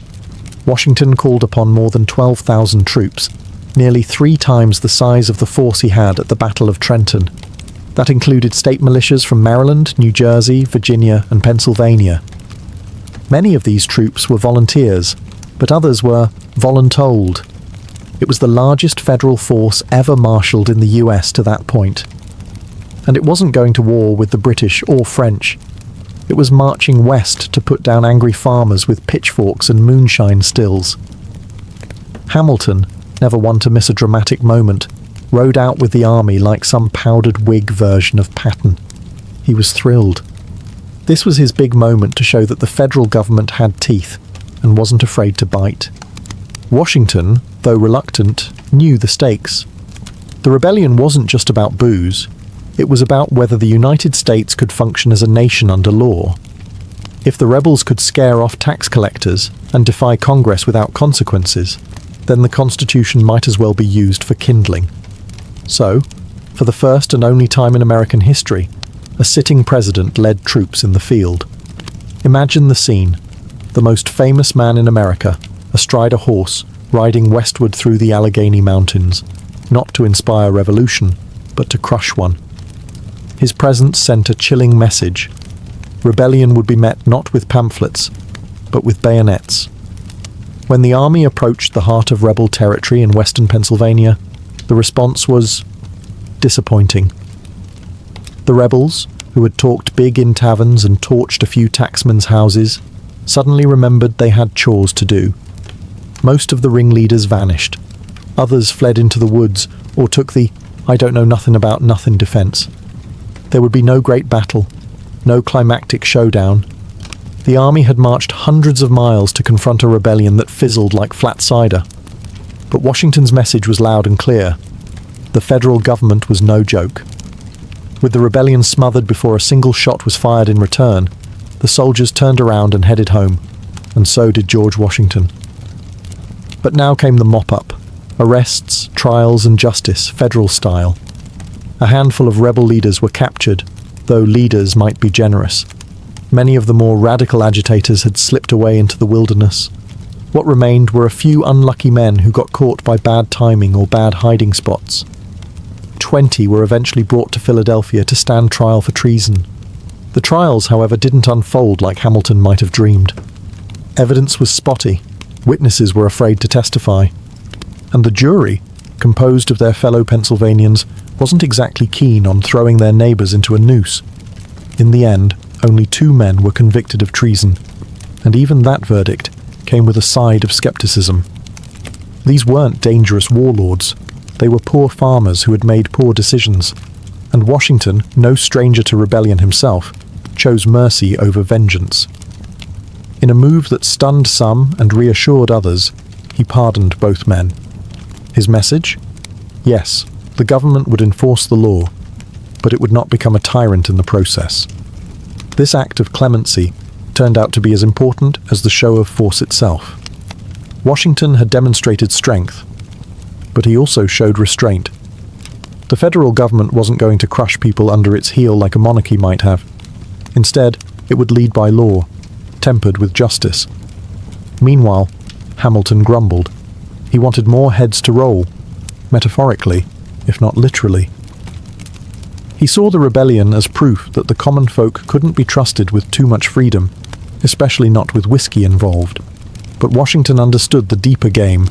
Washington called upon more than 12,000 troops, nearly 3 times the size of the force he had at the Battle of Trenton. That included state militias from Maryland, New Jersey, Virginia, and Pennsylvania. Many of these troops were volunteers, but others were voluntold. It was the largest federal force ever marshaled in the US to that point. And it wasn't going to war with the British or French. It was marching west to put down angry farmers with pitchforks and moonshine stills. Hamilton, never one to miss a dramatic moment, rode out with the army like some powdered wig version of Patton. He was thrilled. This was his big moment to show that the federal government had teeth and wasn't afraid to bite. Washington, though reluctant, knew the stakes. The rebellion wasn't just about booze. It was about whether the United States could function as a nation under law. If the rebels could scare off tax collectors and defy Congress without consequences, then the Constitution might as well be used for kindling. So, For the first and only time in American history, a sitting president led troops in the field. Imagine the scene: the most famous man in America, astride a horse, riding westward through the Allegheny Mountains, not to inspire revolution, but to crush one. His presence sent a chilling message. Rebellion would be met not with pamphlets, but with bayonets. When the army approached the heart of rebel territory in western Pennsylvania, the response was disappointing. The rebels, who had talked big in taverns and torched a few tacksmen's houses, suddenly remembered they had chores to do. Most of the ringleaders vanished. Others fled into the woods or took the I don't know nothing about nothing defense. There would be no great battle, no climactic showdown. The army had marched hundreds of miles to confront a rebellion that fizzled like flat cider. But Washington's message was loud and clear. The federal government was no joke. With the rebellion smothered before a single shot was fired in return, the soldiers turned around and headed home, and so did George Washington. But now came the mop-up: arrests, trials, and justice, federal style. A handful of rebel leaders were captured, though leaders might be generous. Many of the more radical agitators had slipped away into the wilderness. What remained were a few unlucky men who got caught by bad timing or bad hiding spots. 20 were eventually brought to Philadelphia to stand trial for treason. The trials, however, didn't unfold like Hamilton might have dreamed. Evidence was spotty, witnesses were afraid to testify, and the jury, composed of their fellow Pennsylvanians, wasn't exactly keen on throwing their neighbours into a noose. In the end, only 2 men were convicted of treason, and even that verdict came with a side of skepticism. These weren't dangerous warlords. They were poor farmers who had made poor decisions, and Washington, no stranger to rebellion himself, chose mercy over vengeance. In a move that stunned some and reassured others, he pardoned both men. His message? Yes, the government would enforce the law, but it would not become a tyrant in the process. This act of clemency turned out to be as important as the show of force itself. Washington had demonstrated strength, but he also showed restraint. The federal government wasn't going to crush people under its heel like a monarchy might have. Instead, it would lead by law, tempered with justice. Meanwhile, Hamilton grumbled. He wanted more heads to roll, metaphorically, if not literally. He saw the rebellion as proof that the common folk couldn't be trusted with too much freedom, especially not with whiskey involved. But Washington understood the deeper game.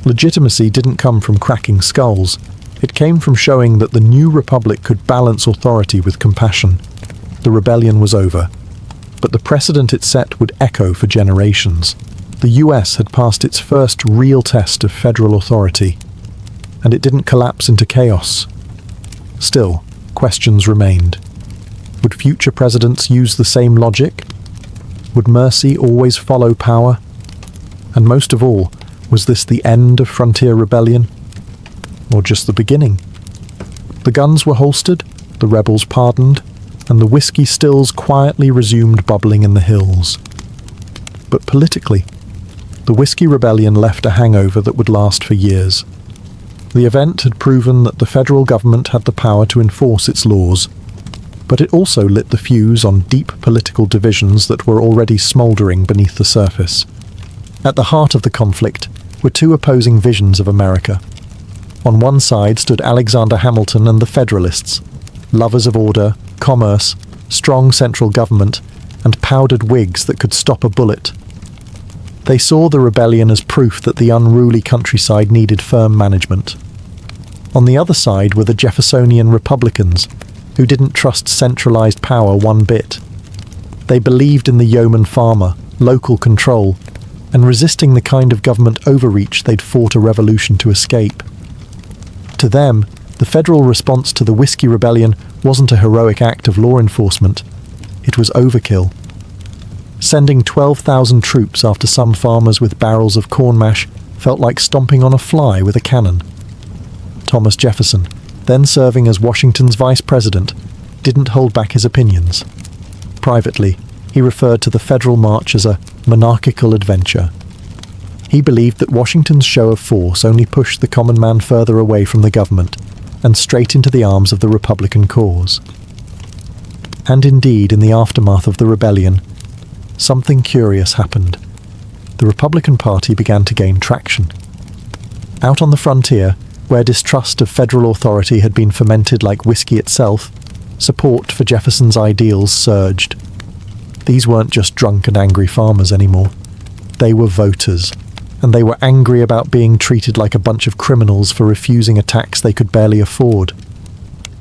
Legitimacy didn't come from cracking skulls. It came from showing that the new republic could balance authority with compassion. The rebellion was over, but the precedent it set would echo for generations. The US had passed its first real test of federal authority, and it didn't collapse into chaos. Still, questions remained. Would future presidents use the same logic? Would mercy always follow power? And most of all, was this the end of frontier rebellion? Or just the beginning? The guns were holstered, the rebels pardoned, and the whiskey stills quietly resumed bubbling in the hills. But politically, the whiskey rebellion left a hangover that would last for years. The event had proven that the federal government had the power to enforce its laws, but it also lit the fuse on deep political divisions that were already smouldering beneath the surface. At the heart of the conflict were 2 opposing visions of America. On one side stood Alexander Hamilton and the Federalists, lovers of order, commerce, strong central government, and powdered Whigs that could stop a bullet. They saw the rebellion as proof that the unruly countryside needed firm management. On the other side were the Jeffersonian Republicans, who didn't trust centralized power one bit. They believed in the yeoman farmer, local control, and resisting the kind of government overreach they'd fought a revolution to escape. To them, the federal response to the Whiskey Rebellion wasn't a heroic act of law enforcement. It was overkill. Sending 12,000 troops after some farmers with barrels of corn mash felt like stomping on a fly with a cannon. Thomas Jefferson, then serving as Washington's vice president, didn't hold back his opinions. Privately, he referred to the federal march as a monarchical adventure. He believed that Washington's show of force only pushed the common man further away from the government, and straight into the arms of the Republican cause. And indeed, in the aftermath of the rebellion, something curious happened. The Republican Party began to gain traction. Out on the frontier, where distrust of federal authority had been fermented like whiskey itself, support for Jefferson's ideals surged. These weren't just drunk and angry farmers anymore. They were voters, and they were angry about being treated like a bunch of criminals for refusing a tax they could barely afford.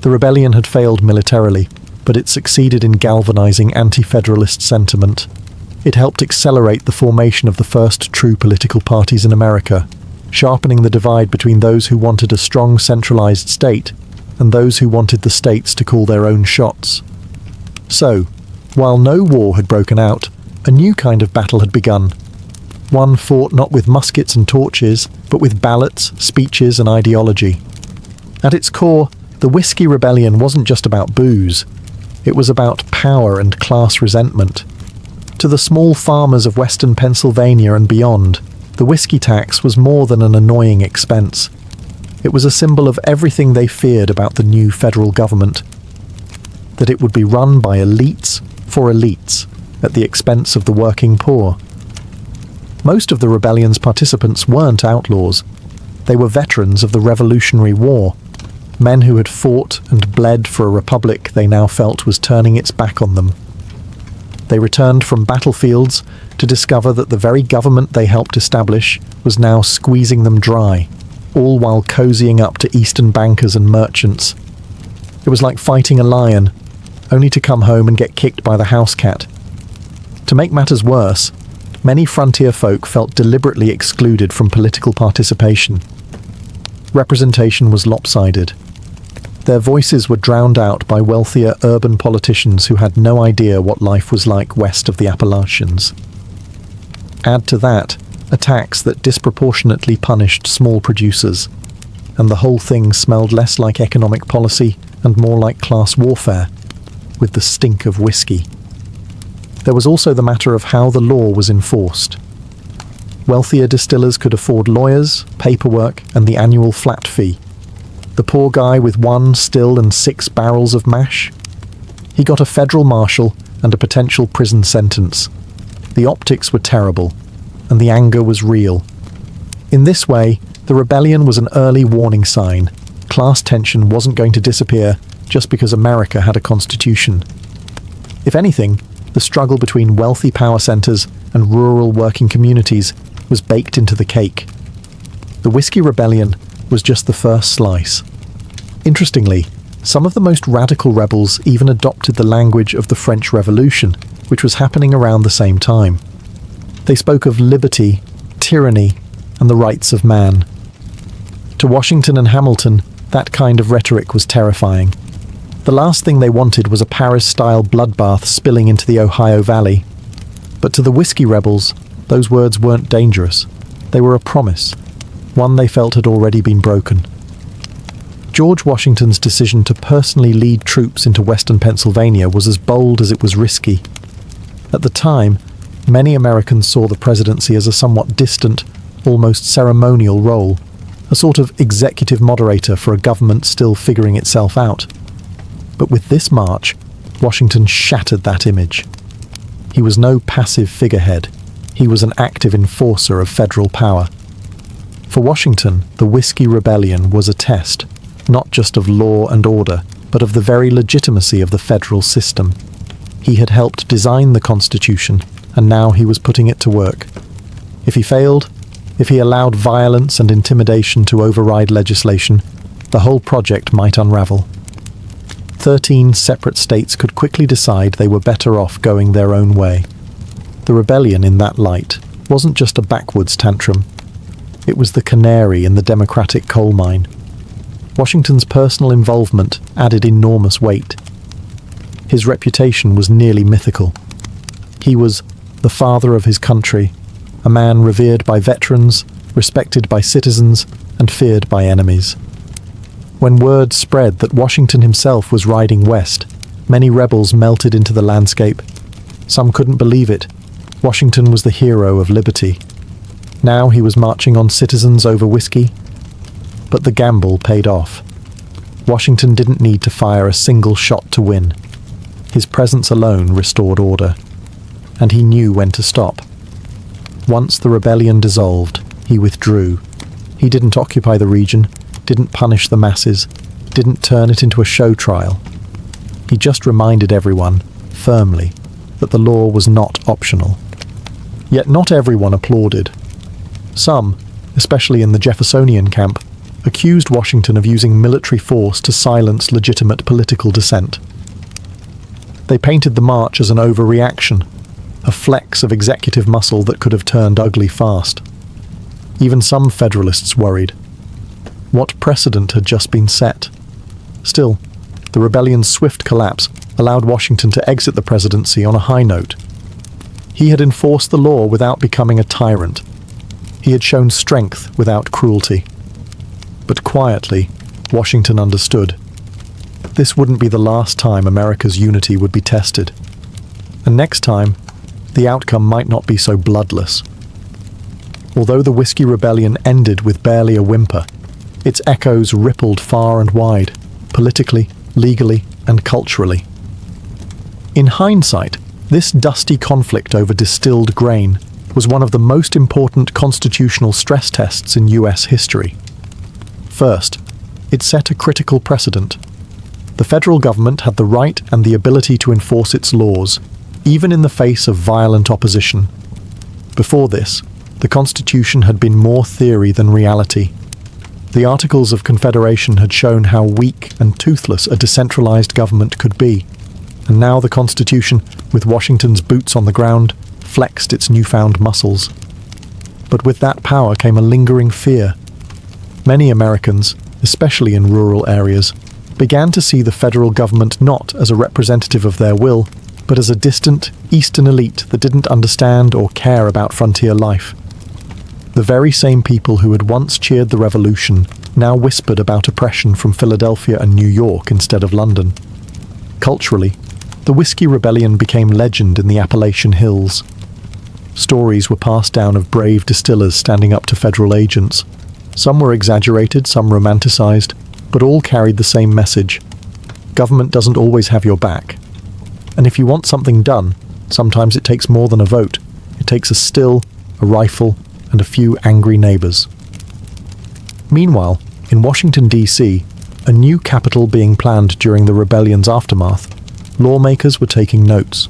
The rebellion had failed militarily, but it succeeded in galvanizing anti-federalist sentiment. It helped accelerate the formation of the first true political parties in America, sharpening the divide between those who wanted a strong centralized state and those who wanted the states to call their own shots. So, while no war had broken out, a new kind of battle had begun. One fought not with muskets and torches, but with ballots, speeches, and ideology. At its core, the Whiskey Rebellion wasn't just about booze. It was about power and class resentment. To the small farmers of western Pennsylvania and beyond, the whiskey tax was more than an annoying expense. It was a symbol of everything they feared about the new federal government. That it would be run by elites for elites, at the expense of the working poor. Most of the rebellion's participants weren't outlaws. They were veterans of the Revolutionary War, men who had fought and bled for a republic they now felt was turning its back on them. They returned from battlefields to discover that the very government they helped establish was now squeezing them dry, all while cozying up to Eastern bankers and merchants. It was like fighting a lion, only to come home and get kicked by the house cat. To make matters worse, many frontier folk felt deliberately excluded from political participation. Representation was lopsided. Their voices were drowned out by wealthier urban politicians who had no idea what life was like west of the Appalachians. Add to that a tax that disproportionately punished small producers, and the whole thing smelled less like economic policy and more like class warfare, with the stink of whiskey. There was also the matter of how the law was enforced. Wealthier distillers could afford lawyers, paperwork, and the annual flat fee. The poor guy with 1 still and 6 barrels of mash? He got a federal marshal and a potential prison sentence. The optics were terrible, and the anger was real. In this way, the rebellion was an early warning sign. Class tension wasn't going to disappear just because America had a constitution. If anything, the struggle between wealthy power centers and rural working communities was baked into the cake. The Whiskey Rebellion was just the first slice. Interestingly, some of the most radical rebels even adopted the language of the French Revolution, which was happening around the same time. They spoke of liberty, tyranny, and the rights of man. To Washington and Hamilton, that kind of rhetoric was terrifying. The last thing they wanted was a Paris-style bloodbath spilling into the Ohio Valley. But to the whiskey rebels, those words weren't dangerous. They were a promise, one they felt had already been broken. George Washington's decision to personally lead troops into western Pennsylvania was as bold as it was risky. At the time, many Americans saw the presidency as a somewhat distant, almost ceremonial role, a sort of executive moderator for a government still figuring itself out. But with this march, Washington shattered that image. He was no passive figurehead. He was an active enforcer of federal power. For Washington, the Whiskey Rebellion was a test, not just of law and order, but of the very legitimacy of the federal system. He had helped design the Constitution, and now he was putting it to work. If he failed, if he allowed violence and intimidation to override legislation, the whole project might unravel. 13 separate states could quickly decide they were better off going their own way. The rebellion, in that light, wasn't just a backwoods tantrum. It was the canary in the Democratic coal mine. Washington's personal involvement added enormous weight. His reputation was nearly mythical. He was the father of his country, a man revered by veterans, respected by citizens, and feared by enemies. When word spread that Washington himself was riding west, many rebels melted into the landscape. Some couldn't believe it. Washington was the hero of liberty. Now he was marching on citizens over whiskey. But the gamble paid off. Washington didn't need to fire a single shot to win. His presence alone restored order, and he knew when to stop. Once the rebellion dissolved, he withdrew. He didn't occupy the region, didn't punish the masses, didn't turn it into a show trial. He just reminded everyone, firmly, that the law was not optional. Yet not everyone applauded. Some, especially in the Jeffersonian camp, accused Washington of using military force to silence legitimate political dissent. They painted the march as an overreaction, a flex of executive muscle that could have turned ugly fast. Even some Federalists worried. What precedent had just been set? Still, the rebellion's swift collapse allowed Washington to exit the presidency on a high note. He had enforced the law without becoming a tyrant. He had shown strength without cruelty. But quietly, Washington understood. This wouldn't be the last time America's unity would be tested. And next time, the outcome might not be so bloodless. Although the Whiskey Rebellion ended with barely a whimper, its echoes rippled far and wide, politically, legally, and culturally. In hindsight, this dusty conflict over distilled grain was one of the most important constitutional stress tests in US history. First, it set a critical precedent. The federal government had the right and the ability to enforce its laws, even in the face of violent opposition. Before this, the Constitution had been more theory than reality. The Articles of Confederation had shown how weak and toothless a decentralized government could be, and now the Constitution, with Washington's boots on the ground, flexed its newfound muscles. But with that power came a lingering fear. Many Americans, especially in rural areas, began to see the federal government not as a representative of their will, but as a distant, eastern elite that didn't understand or care about frontier life. The very same people who had once cheered the revolution now whispered about oppression from Philadelphia and New York instead of London. Culturally, the Whiskey Rebellion became legend in the Appalachian Hills. Stories were passed down of brave distillers standing up to federal agents. Some were exaggerated, some romanticized, but all carried the same message. Government doesn't always have your back. And if you want something done, sometimes it takes more than a vote. It takes a still, a rifle, and a few angry neighbors. Meanwhile, in Washington, D.C., a new capital being planned during the rebellion's aftermath, lawmakers were taking notes.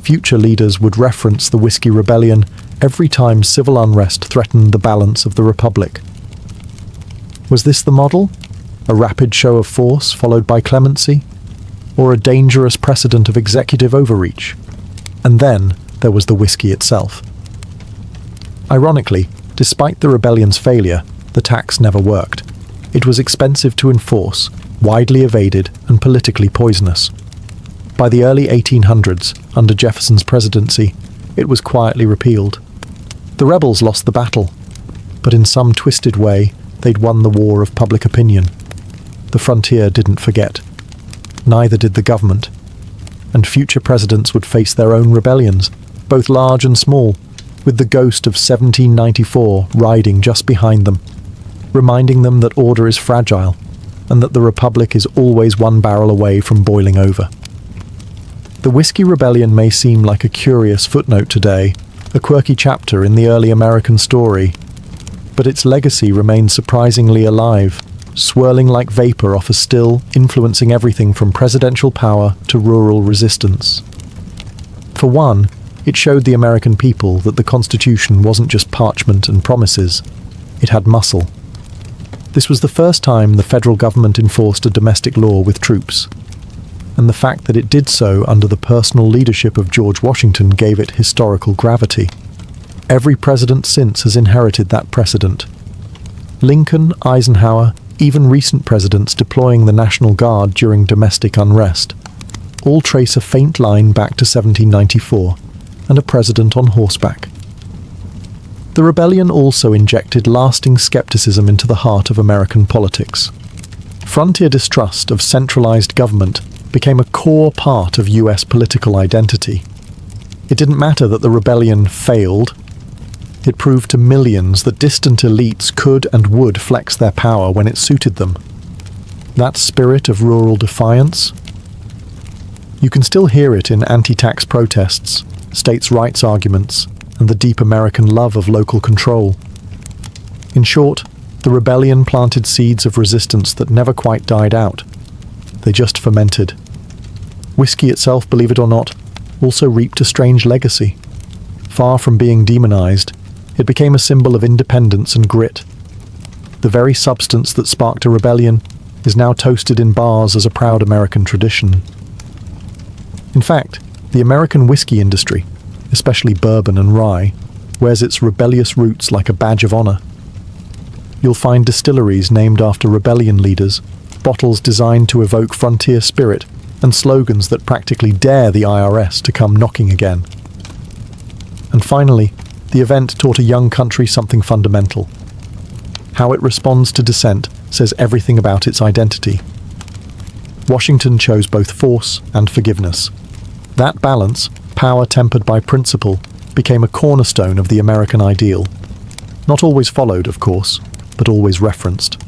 Future leaders would reference the Whiskey Rebellion every time civil unrest threatened the balance of the Republic. Was this the model? A rapid show of force followed by clemency? Or a dangerous precedent of executive overreach? And then there was the whiskey itself. Ironically, despite the rebellion's failure, the tax never worked. It was expensive to enforce, widely evaded, and politically poisonous. By the early 1800s, under Jefferson's presidency, it was quietly repealed. The rebels lost the battle, but in some twisted way, they'd won the war of public opinion. The frontier didn't forget. Neither did the government. And future presidents would face their own rebellions, both large and small, with the ghost of 1794 riding just behind them, reminding them that order is fragile, and that the Republic is always one barrel away from boiling over. The Whiskey Rebellion may seem like a curious footnote today, a quirky chapter in the early American story, but its legacy remains surprisingly alive, swirling like vapor off a still, influencing everything from presidential power to rural resistance. For one, it showed the American people that the Constitution wasn't just parchment and promises, it had muscle. This was the first time the federal government enforced a domestic law with troops, and the fact that it did so under the personal leadership of George Washington gave it historical gravity. Every president since has inherited that precedent. Lincoln, Eisenhower, even recent presidents deploying the National Guard during domestic unrest, all trace a faint line back to 1794 and a president on horseback. The rebellion also injected lasting skepticism into the heart of American politics. Frontier distrust of centralized government became a core part of US political identity. It didn't matter that the rebellion failed. It proved to millions that distant elites could and would flex their power when it suited them. That spirit of rural defiance? You can still hear it in anti-tax protests, states' rights arguments, and the deep American love of local control. In short, the rebellion planted seeds of resistance that never quite died out. They just fermented. Whiskey itself, believe it or not, also reaped a strange legacy. Far from being demonized, it became a symbol of independence and grit. The very substance that sparked a rebellion is now toasted in bars as a proud American tradition. In fact, the American whiskey industry, especially bourbon and rye, wears its rebellious roots like a badge of honor. You'll find distilleries named after rebellion leaders, bottles designed to evoke frontier spirit, and slogans that practically dare the IRS to come knocking again. And finally, the event taught a young country something fundamental. How it responds to dissent says everything about its identity. Washington chose both force and forgiveness. That balance, power tempered by principle, became a cornerstone of the American ideal. Not always followed, of course, but always referenced.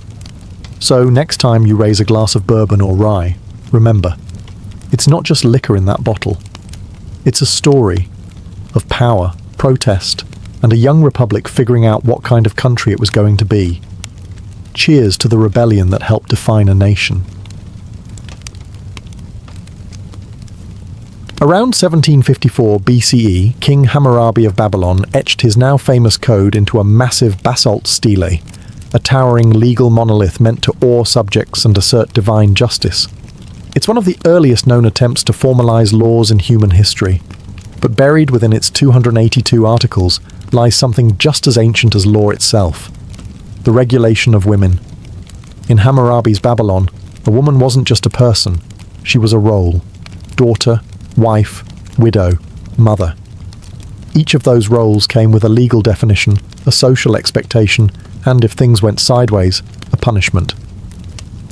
So next time you raise a glass of bourbon or rye, remember, it's not just liquor in that bottle. It's a story of power, protest, and a young republic figuring out what kind of country it was going to be. Cheers to the rebellion that helped define a nation. Around 1754 BCE, King Hammurabi of Babylon etched his now famous code into a massive basalt stele, a towering legal monolith meant to awe subjects and assert divine justice. It's one of the earliest known attempts to formalize laws in human history, but buried within its 282 articles lies something just as ancient as law itself: the regulation of women. In Hammurabi's Babylon, a woman wasn't just a person, she was a role: daughter, wife, widow, mother. Each of those roles came with a legal definition, a social expectation, and if things went sideways, a punishment.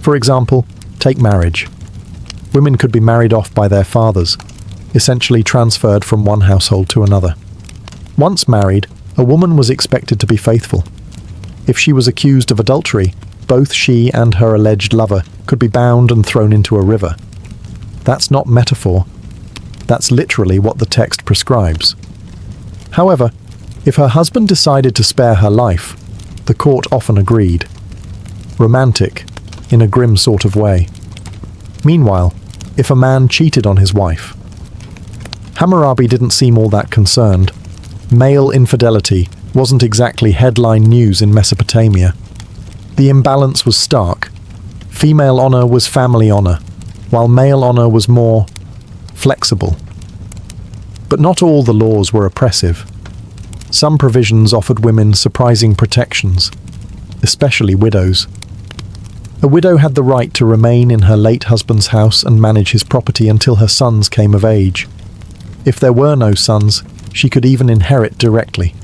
For example, take marriage. Women could be married off by their fathers, essentially transferred from one household to another. Once married, a woman was expected to be faithful. If she was accused of adultery, both she and her alleged lover could be bound and thrown into a river. That's not metaphor. That's literally what the text prescribes. However, if her husband decided to spare her life, the court often agreed. Romantic, in a grim sort of way. Meanwhile, if a man cheated on his wife, Hammurabi didn't seem all that concerned. Male infidelity wasn't exactly headline news in Mesopotamia. The imbalance was stark. Female honor was family honor, while male honor was more flexible. But not all the laws were oppressive. Some provisions offered women surprising protections, especially widows. A widow had the right to remain in her late husband's house and manage his property until her sons came of age. If there were no sons, she could even inherit directly.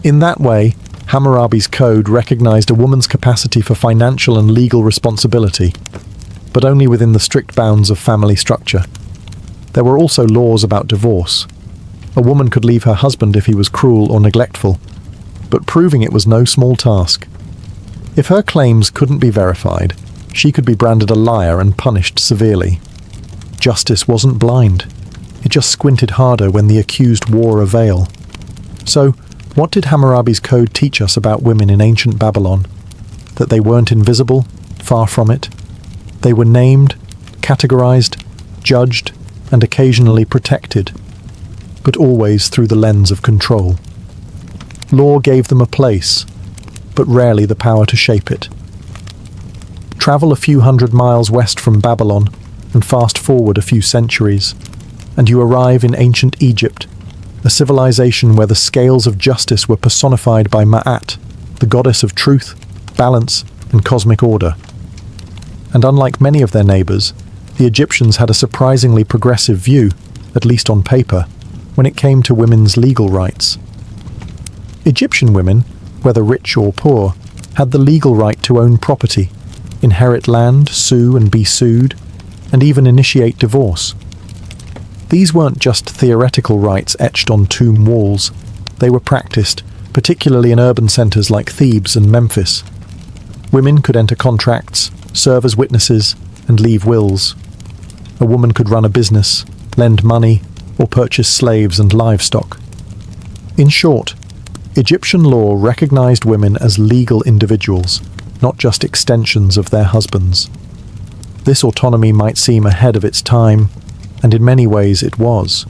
In that way, Hammurabi's code recognized a woman's capacity for financial and legal responsibility, but only within the strict bounds of family structure. There were also laws about divorce. A woman could leave her husband if he was cruel or neglectful, but proving it was no small task. If her claims couldn't be verified, she could be branded a liar and punished severely. Justice wasn't blind. It just squinted harder when the accused wore a veil. So, what did Hammurabi's code teach us about women in ancient Babylon? That they weren't invisible? Far from it. They were named, categorized, judged, and occasionally protected, but always through the lens of control. Law gave them a place, but rarely the power to shape it. Travel a few hundred miles west from Babylon, and fast forward a few centuries, and you arrive in ancient Egypt, a civilization where the scales of justice were personified by Ma'at, the goddess of truth, balance, and cosmic order. And unlike many of their neighbors, the Egyptians had a surprisingly progressive view, at least on paper, when it came to women's legal rights. Egyptian women, whether rich or poor, had the legal right to own property, inherit land, sue and be sued, and even initiate divorce. These weren't just theoretical rights etched on tomb walls. They were practiced, particularly in urban centers like Thebes and Memphis. Women could enter contracts, serve as witnesses, and leave wills. A woman could run a business, lend money, or purchase slaves and livestock. In short, Egyptian law recognized women as legal individuals, not just extensions of their husbands. This autonomy might seem ahead of its time, and in many ways it was.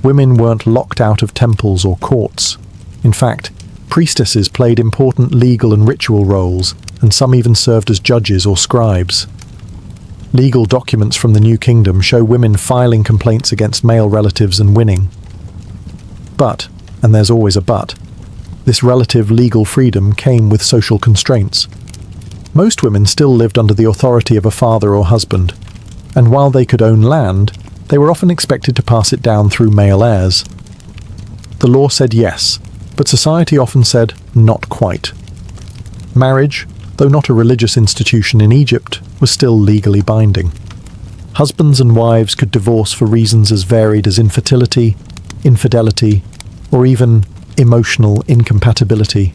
Women weren't locked out of temples or courts. In fact, priestesses played important legal and ritual roles, and some even served as judges or scribes. Legal documents from the New Kingdom show women filing complaints against male relatives and winning. But, and there's always a but, this relative legal freedom came with social constraints. Most women still lived under the authority of a father or husband, and while they could own land, they were often expected to pass it down through male heirs. The law said yes, but society often said not quite. Marriage, though not a religious institution in Egypt, was still legally binding. Husbands and wives could divorce for reasons as varied as infertility, infidelity, or even emotional incompatibility.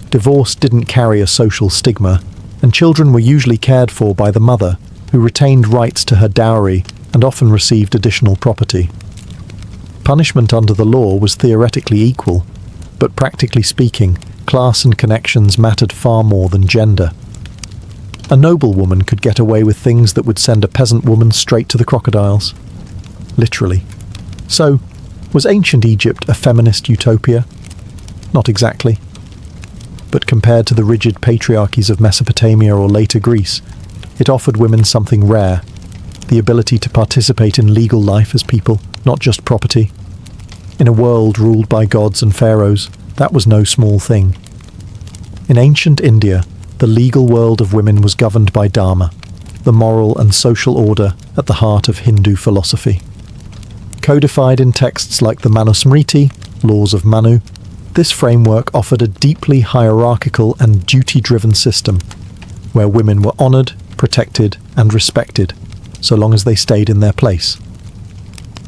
Divorce didn't carry a social stigma, and children were usually cared for by the mother, who retained rights to her dowry and often received additional property. Punishment under the law was theoretically equal, but practically speaking, class and connections mattered far more than gender. A noble woman could get away with things that would send a peasant woman straight to the crocodiles. Literally. So, was ancient Egypt a feminist utopia? Not exactly. But compared to the rigid patriarchies of Mesopotamia or later Greece, it offered women something rare: the ability to participate in legal life as people, not just property. In a world ruled by gods and pharaohs, that was no small thing. In ancient India, the legal world of women was governed by Dharma, the moral and social order at the heart of Hindu philosophy. Codified in texts like the Manusmriti, Laws of Manu, this framework offered a deeply hierarchical and duty-driven system, where women were honoured, protected, and respected, so long as they stayed in their place.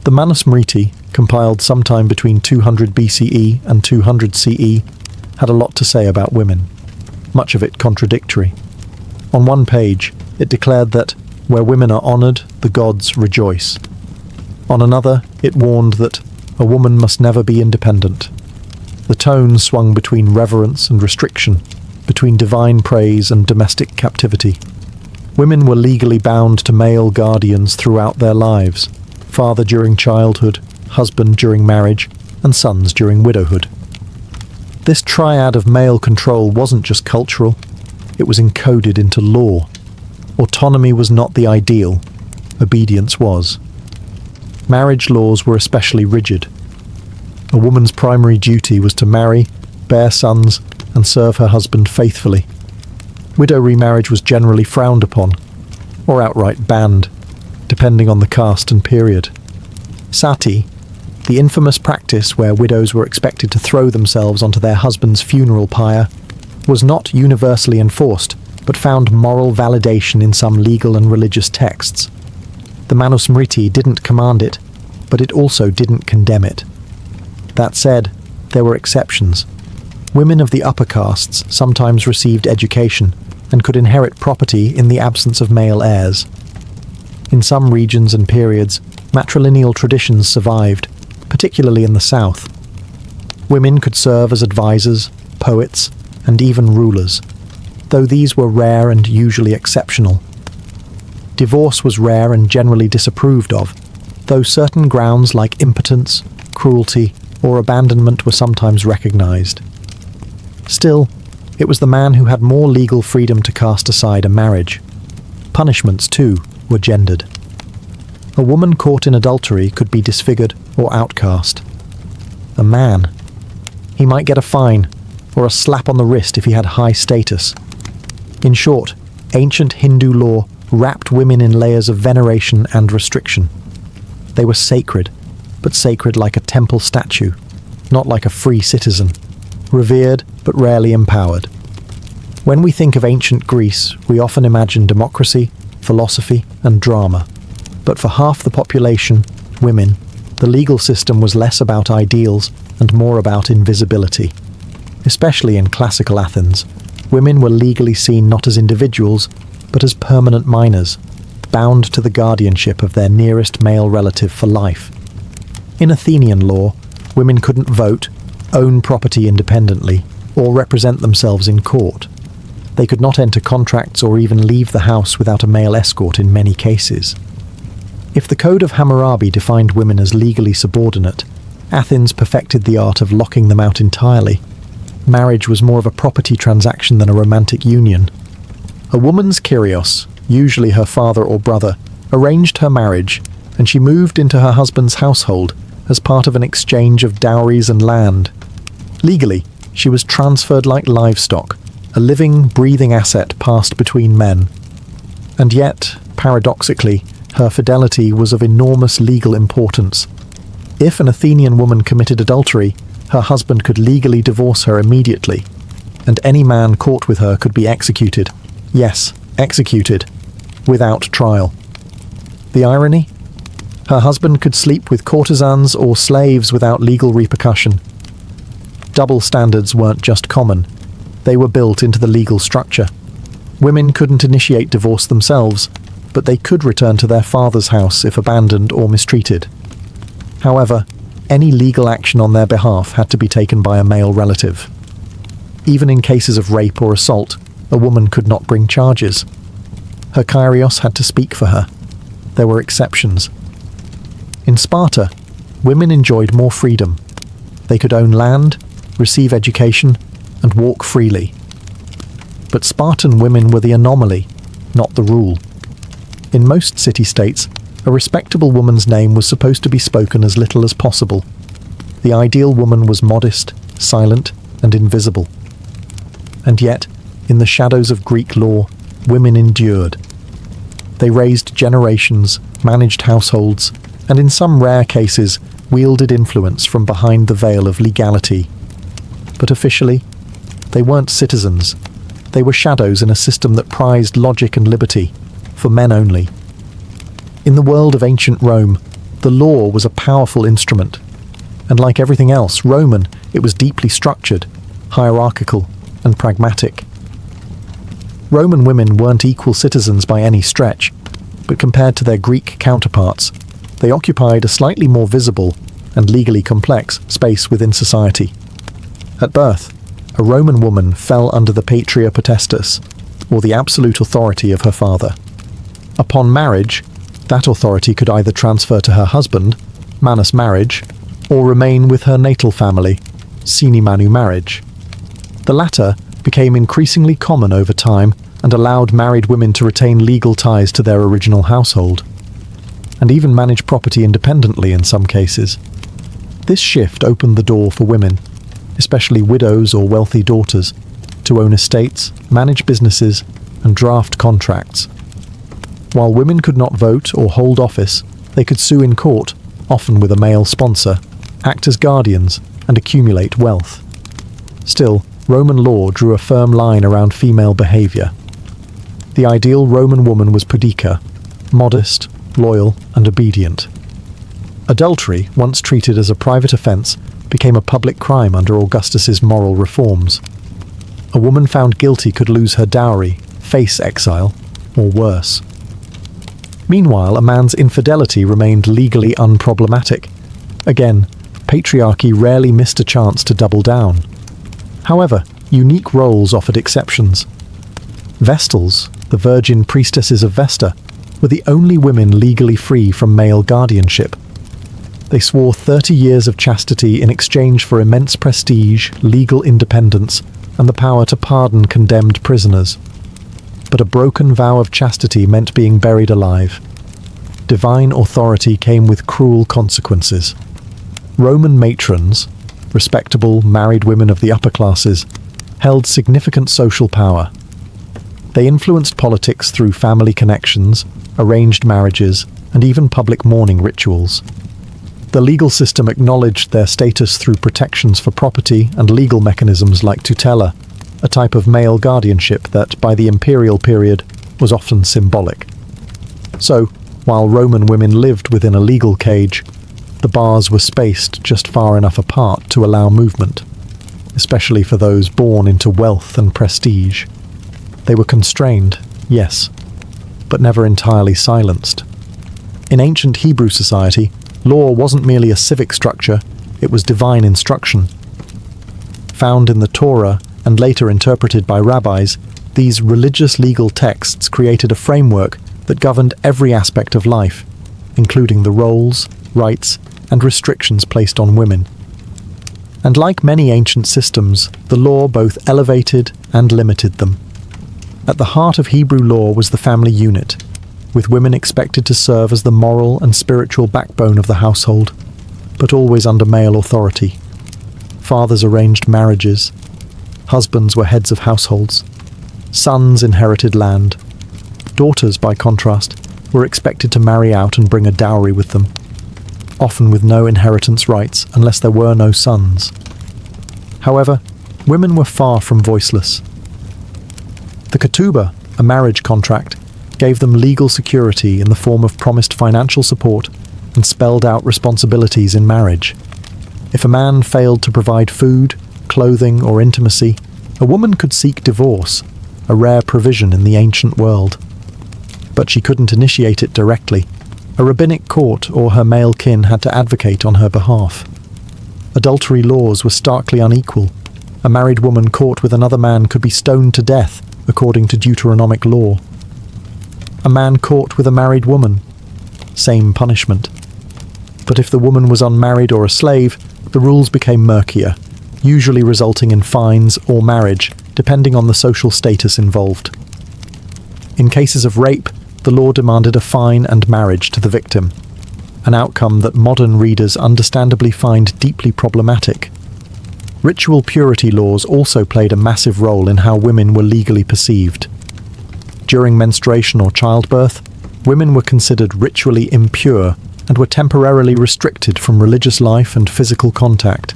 The Manusmriti, compiled sometime between 200 BCE and 200 CE, had a lot to say about women, much of it contradictory. On one page, it declared that, where women are honoured, the gods rejoice. On another, it warned that a woman must never be independent. The tone swung between reverence and restriction, between divine praise and domestic captivity. Women were legally bound to male guardians throughout their lives: father during childhood, husband during marriage, and sons during widowhood. This triad of male control wasn't just cultural, it was encoded into law. Autonomy was not the ideal, obedience was. Marriage laws were especially rigid. A woman's primary duty was to marry, bear sons, and serve her husband faithfully. Widow remarriage was generally frowned upon, or outright banned, depending on the caste and period. Sati, the infamous practice where widows were expected to throw themselves onto their husband's funeral pyre, was not universally enforced, but found moral validation in some legal and religious texts. The Manusmriti didn't command it, but it also didn't condemn it. That said, there were exceptions. Women of the upper castes sometimes received education and could inherit property in the absence of male heirs. In some regions and periods, matrilineal traditions survived, particularly in the south. Women could serve as advisors, poets, and even rulers, though these were rare and usually exceptional. Divorce was rare and generally disapproved of, though certain grounds like impotence, cruelty, or abandonment were sometimes recognized. Still, it was the man who had more legal freedom to cast aside a marriage. Punishments, too, were gendered. A woman caught in adultery could be disfigured or outcast. A man, he might get a fine or a slap on the wrist if he had high status. In short, ancient Hindu law wrapped women in layers of veneration and restriction. They were sacred, but sacred like a temple statue, not like a free citizen, revered but rarely empowered. When we think of ancient Greece, we often imagine democracy, philosophy, and drama. But for half the population, women, the legal system was less about ideals and more about invisibility. Especially in classical Athens, women were legally seen not as individuals, but as permanent minors, bound to the guardianship of their nearest male relative for life. In Athenian law, women couldn't vote, own property independently, or represent themselves in court. They could not enter contracts or even leave the house without a male escort in many cases. If the Code of Hammurabi defined women as legally subordinate, Athens perfected the art of locking them out entirely. Marriage was more of a property transaction than a romantic union. A woman's kyrios, usually her father or brother, arranged her marriage, and she moved into her husband's household as part of an exchange of dowries and land. Legally, she was transferred like livestock, a living, breathing asset passed between men. And yet, paradoxically, her fidelity was of enormous legal importance. If an Athenian woman committed adultery, her husband could legally divorce her immediately, and any man caught with her could be executed. Yes, executed, without trial. The irony? Her husband could sleep with courtesans or slaves without legal repercussion. Double standards weren't just common, they were built into the legal structure. Women couldn't initiate divorce themselves, but they could return to their father's house if abandoned or mistreated. However, any legal action on their behalf had to be taken by a male relative. Even in cases of rape or assault, a woman could not bring charges. Her kyrios had to speak for her. There were exceptions. In Sparta, women enjoyed more freedom. They could own land, receive education, and walk freely. But Spartan women were the anomaly, not the rule. In most city-states, a respectable woman's name was supposed to be spoken as little as possible. The ideal woman was modest, silent, and invisible. And yet, in the shadows of Greek law, women endured. They raised generations, managed households, and in some rare cases, wielded influence from behind the veil of legality. But officially, they weren't citizens. They were shadows in a system that prized logic and liberty, for men only. In the world of ancient Rome, the law was a powerful instrument, and like everything else Roman, it was deeply structured, hierarchical, and pragmatic. Roman women weren't equal citizens by any stretch, but compared to their Greek counterparts, they occupied a slightly more visible and legally complex space within society. At birth, a Roman woman fell under the patria potestas, or the absolute authority of her father. Upon marriage, that authority could either transfer to her husband, manus marriage, or remain with her natal family, sine manu marriage. The latter became increasingly common over time and allowed married women to retain legal ties to their original household, and even manage property independently in some cases. This shift opened the door for women, especially widows or wealthy daughters, to own estates, manage businesses, and draft contracts. While women could not vote or hold office, they could sue in court, often with a male sponsor, act as guardians, and accumulate wealth. Still, Roman law drew a firm line around female behaviour. The ideal Roman woman was pudica, modest, loyal, and obedient. Adultery, once treated as a private offence, became a public crime under Augustus's moral reforms. A woman found guilty could lose her dowry, face exile, or worse. Meanwhile, a man's infidelity remained legally unproblematic. Again, patriarchy rarely missed a chance to double down. However, unique roles offered exceptions. Vestals, the virgin priestesses of Vesta, were the only women legally free from male guardianship. They swore 30 years of chastity in exchange for immense prestige, legal independence, and the power to pardon condemned prisoners. But a broken vow of chastity meant being buried alive. Divine authority came with cruel consequences. Roman matrons, respectable married women of the upper classes, held significant social power. They influenced politics through family connections, arranged marriages, and even public mourning rituals. The legal system acknowledged their status through protections for property and legal mechanisms like tutela, a type of male guardianship that, by the imperial period, was often symbolic. So, while Roman women lived within a legal cage, the bars were spaced just far enough apart to allow movement. especially for those born into wealth and prestige. They were constrained, yes, but never entirely silenced. In ancient Hebrew society, law wasn't merely a civic structure, it was divine instruction. Found in the Torah and later interpreted by rabbis, these religious legal texts created a framework that governed every aspect of life, including the roles, rights, and restrictions placed on women. And like many ancient systems, the law both elevated and limited them. At the heart of Hebrew law was the family unit, with women expected to serve as the moral and spiritual backbone of the household, but always under male authority. Fathers arranged marriages. Husbands were heads of households. Sons inherited land. Daughters, by contrast, were expected to marry out and bring a dowry with them, often with no inheritance rights unless there were no sons. However, women were far from voiceless. The ketubah, a marriage contract, gave them legal security in the form of promised financial support and spelled out responsibilities in marriage. If a man failed to provide food, clothing, or intimacy, a woman could seek divorce, a rare provision in the ancient world. But she couldn't initiate it directly. A rabbinic court or her male kin had to advocate on her behalf. Adultery laws were starkly unequal. A married woman caught with another man could be stoned to death, according to Deuteronomic law. A man caught with a married woman, same punishment. But if the woman was unmarried or a slave, the rules became murkier, usually resulting in fines or marriage, depending on the social status involved. In cases of rape, the law demanded a fine and marriage to the victim, an outcome that modern readers understandably find deeply problematic. Ritual purity laws also played a massive role in how women were legally perceived. During menstruation or childbirth, women were considered ritually impure and were temporarily restricted from religious life and physical contact.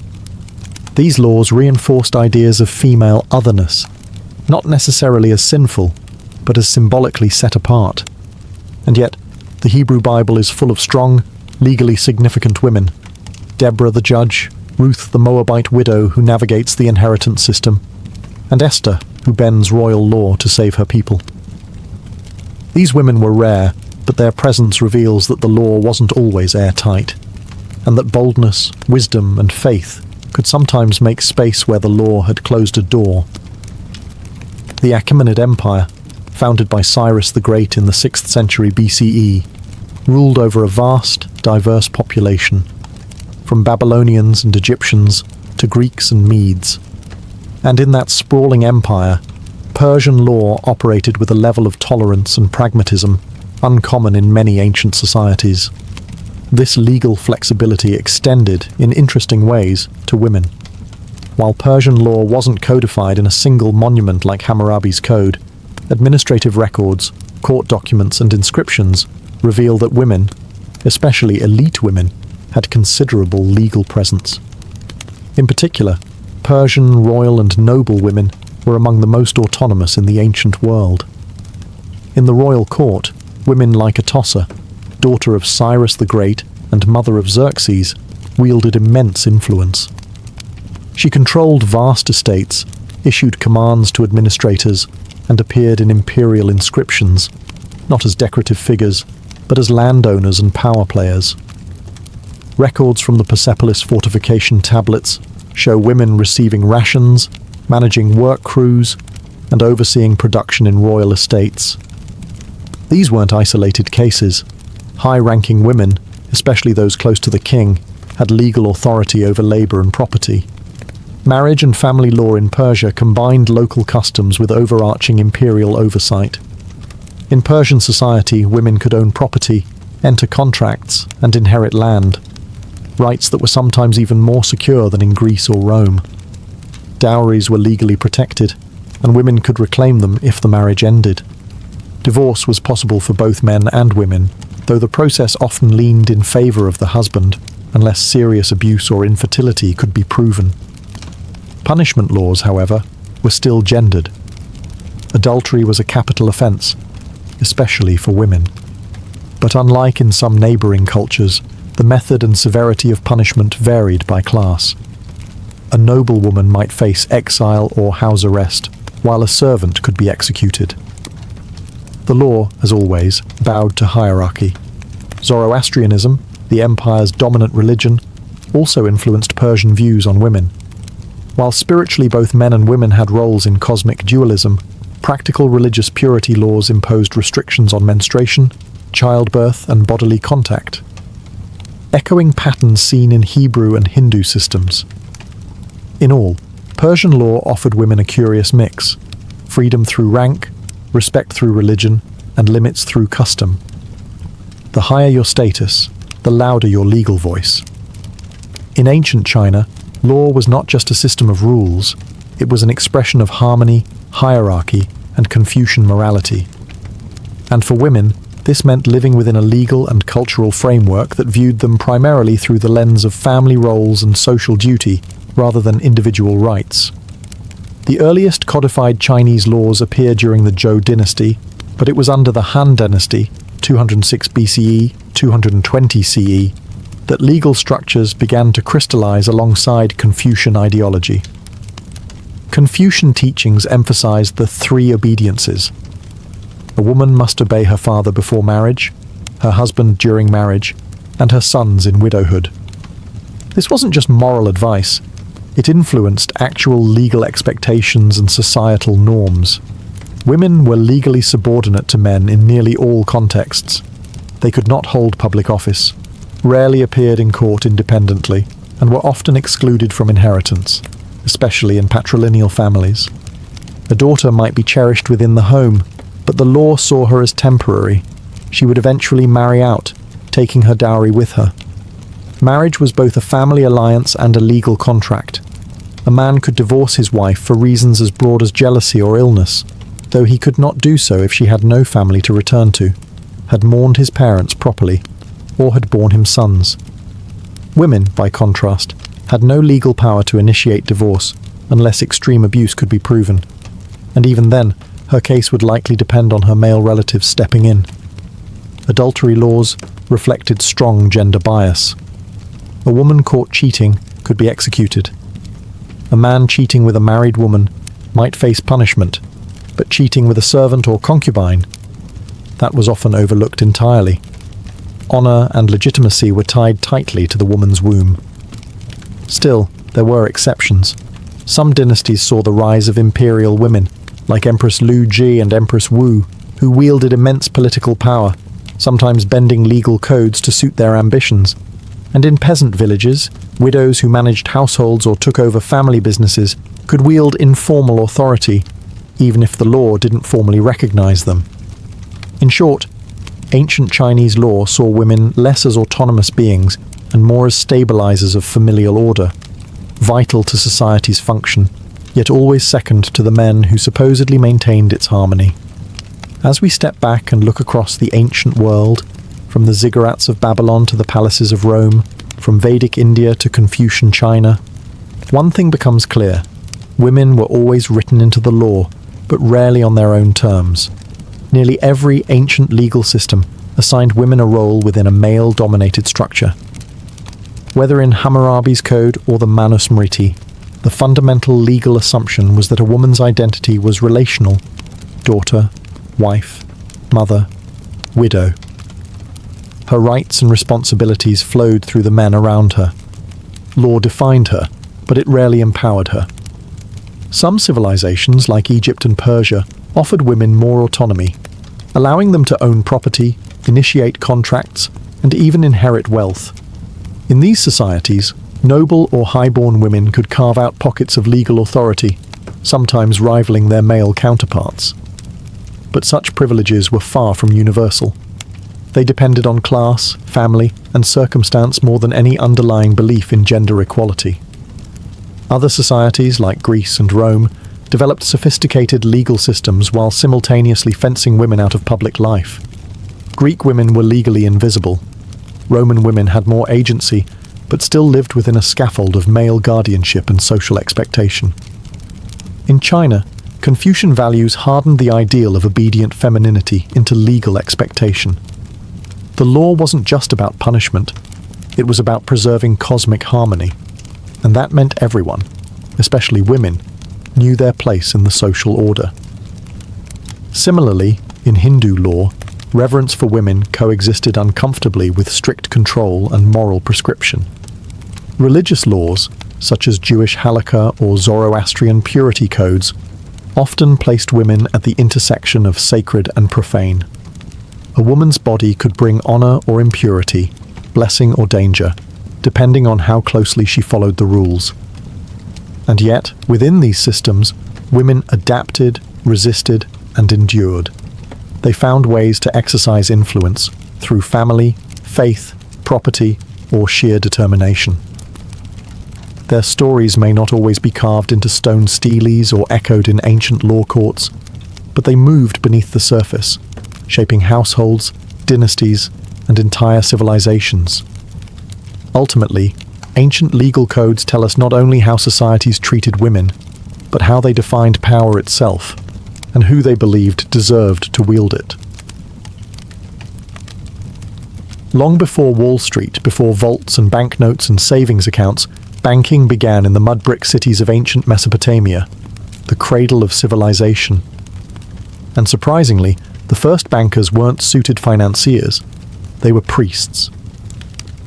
These laws reinforced ideas of female otherness, not necessarily as sinful, but as symbolically set apart. And yet, the Hebrew Bible is full of strong, legally significant women. Deborah the judge, Ruth the Moabite widow who navigates the inheritance system, and Esther, who bends royal law to save her people. These women were rare, but their presence reveals that the law wasn't always airtight, and that boldness, wisdom, and faith could sometimes make space where the law had closed a door. The Achaemenid Empire, founded by Cyrus the Great in the 6th century BCE, ruled over a vast, diverse population, from Babylonians and Egyptians to Greeks and Medes. And in that sprawling empire, Persian law operated with a level of tolerance and pragmatism uncommon in many ancient societies. This legal flexibility extended, in interesting ways, to women. While Persian law wasn't codified in a single monument like Hammurabi's Code, administrative records, court documents, and inscriptions reveal that women, especially elite women, had considerable legal presence. In particular, Persian royal and noble women were among the most autonomous in the ancient world. In the royal court, women like Atossa, daughter of Cyrus the Great and mother of Xerxes, wielded immense influence. She controlled vast estates, issued commands to administrators, and appeared in imperial inscriptions, not as decorative figures, but as landowners and power players. Records from the Persepolis fortification tablets show women receiving rations, managing work crews, and overseeing production in royal estates. These weren't isolated cases. High-ranking women, especially those close to the king, had legal authority over labor and property. Marriage and family law in Persia combined local customs with overarching imperial oversight. In Persian society, women could own property, enter contracts, and inherit land, rights that were sometimes even more secure than in Greece or Rome. Dowries were legally protected, and women could reclaim them if the marriage ended. Divorce was possible for both men and women, though the process often leaned in favor of the husband, unless serious abuse or infertility could be proven. Punishment laws, however, were still gendered. Adultery was a capital offense, especially for women. But unlike in some neighboring cultures, the method and severity of punishment varied by class. a noblewoman might face exile or house arrest, while a servant could be executed. The law, as always, bowed to hierarchy. Zoroastrianism, the empire's dominant religion, also influenced Persian views on women. While spiritually both men and women had roles in cosmic dualism, practical religious purity laws imposed restrictions on menstruation, childbirth, and bodily contact, echoing patterns seen in Hebrew and Hindu systems. In all, Persian law offered women a curious mix: freedom through rank, respect through religion, and limits through custom. The higher your status, the louder your legal voice. In ancient China, law was not just a system of rules, it was an expression of harmony, hierarchy, and Confucian morality. And for women, this meant living within a legal and cultural framework that viewed them primarily through the lens of family roles and social duty, rather than individual rights. The earliest codified Chinese laws appear during the Zhou dynasty, but it was under the Han dynasty, 206 BCE, 220 CE, that legal structures began to crystallize alongside Confucian ideology. Confucian teachings emphasized the three obediences. A woman must obey her father before marriage, her husband during marriage, and her sons in widowhood. This wasn't just moral advice, it influenced actual legal expectations and societal norms. Women were legally subordinate to men in nearly all contexts. They could not hold public office, rarely appeared in court independently, and were often excluded from inheritance, especially in patrilineal families. A daughter might be cherished within the home, but the law saw her as temporary. She would eventually marry out, taking her dowry with her. Marriage was both a family alliance and a legal contract. A man could divorce his wife for reasons as broad as jealousy or illness, though he could not do so if she had no family to return to, had mourned his parents properly, or had borne him sons. Women, by contrast, had no legal power to initiate divorce unless extreme abuse could be proven, and even then, her case would likely depend on her male relatives stepping in. Adultery laws reflected strong gender bias. A woman caught cheating could be executed. A man cheating with a married woman might face punishment, but cheating with a servant or concubine, that was often overlooked entirely. Honor and legitimacy were tied tightly to the woman's womb. Still, there were exceptions. Some dynasties saw the rise of imperial women, like Empress Lu Ji and Empress Wu, who wielded immense political power, sometimes bending legal codes to suit their ambitions. And in peasant villages, widows who managed households or took over family businesses could wield informal authority, even if the law didn't formally recognize them. In short, ancient Chinese law saw women less as autonomous beings and more as stabilizers of familial order, vital to society's function, yet always second to the men who supposedly maintained its harmony. As we step back and look across the ancient world, from the ziggurats of Babylon to the palaces of Rome, from Vedic India to Confucian China, one thing becomes clear: women were always written into the law, but rarely on their own terms. Nearly every ancient legal system assigned women a role within a male-dominated structure. Whether in Hammurabi's code or the Manusmriti, the fundamental legal assumption was that a woman's identity was relational: daughter, wife, mother, widow. Her rights and responsibilities flowed through the men around her. Law defined her, but it rarely empowered her. Some civilizations, like Egypt and Persia, offered women more autonomy, allowing them to own property, initiate contracts, and even inherit wealth. In these societies, noble or high-born women could carve out pockets of legal authority, sometimes rivaling their male counterparts. But such privileges were far from universal. They depended on class, family, and circumstance more than any underlying belief in gender equality. Other societies, like Greece and Rome, developed sophisticated legal systems while simultaneously fencing women out of public life. Greek women were legally invisible. Roman women had more agency, but still lived within a scaffold of male guardianship and social expectation. In China, Confucian values hardened the ideal of obedient femininity into legal expectation. The law wasn't just about punishment, it was about preserving cosmic harmony. And that meant everyone, especially women, knew their place in the social order. Similarly, in Hindu law, reverence for women coexisted uncomfortably with strict control and moral prescription. Religious laws, such as Jewish halakha or Zoroastrian purity codes, often placed women at the intersection of sacred and profane. A woman's body could bring honor or impurity, blessing or danger, depending on how closely she followed the rules. And yet, within these systems, women adapted, resisted, and endured. They found ways to exercise influence through family, faith, property, or sheer determination. Their stories may not always be carved into stone steles or echoed in ancient law courts, but they moved beneath the surface, shaping households, dynasties, and entire civilizations. Ultimately, ancient legal codes tell us not only how societies treated women, but how they defined power itself, and who they believed deserved to wield it. Long before Wall Street, before vaults and banknotes and savings accounts, banking began in the mud brick cities of ancient Mesopotamia, the cradle of civilization. And surprisingly, the first bankers weren't suited financiers, they were priests.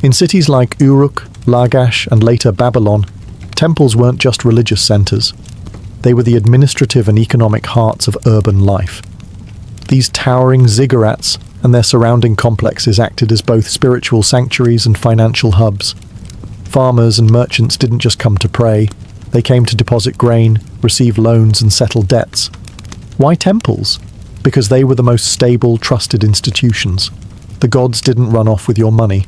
In cities like Uruk, Lagash, and later Babylon, temples weren't just religious centers. They were the administrative and economic hearts of urban life. These towering ziggurats and their surrounding complexes acted as both spiritual sanctuaries and financial hubs. Farmers and merchants didn't just come to pray, they came to deposit grain, receive loans, and settle debts. Why temples? Because they were the most stable, trusted institutions. The gods didn't run off with your money,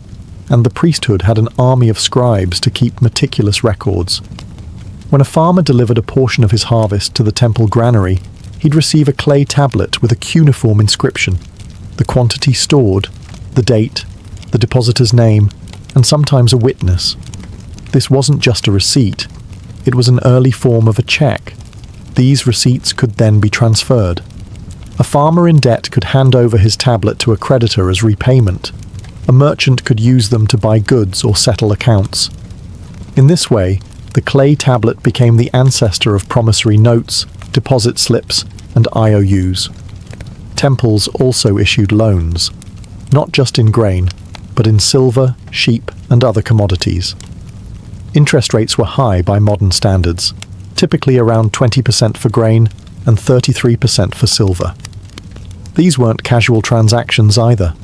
and the priesthood had an army of scribes to keep meticulous records. When a farmer delivered a portion of his harvest to the temple granary, he'd receive a clay tablet with a cuneiform inscription, the quantity stored, the date, the depositor's name, and sometimes a witness. This wasn't just a receipt, it was an early form of a check. These receipts could then be transferred. A farmer in debt could hand over his tablet to a creditor as repayment. A merchant could use them to buy goods or settle accounts. In this way, the clay tablet became the ancestor of promissory notes, deposit slips, and IOUs. Temples also issued loans, not just in grain, but in silver, sheep, and other commodities. Interest rates were high by modern standards, typically around 20% for grain and 33% for silver. These weren't casual transactions either.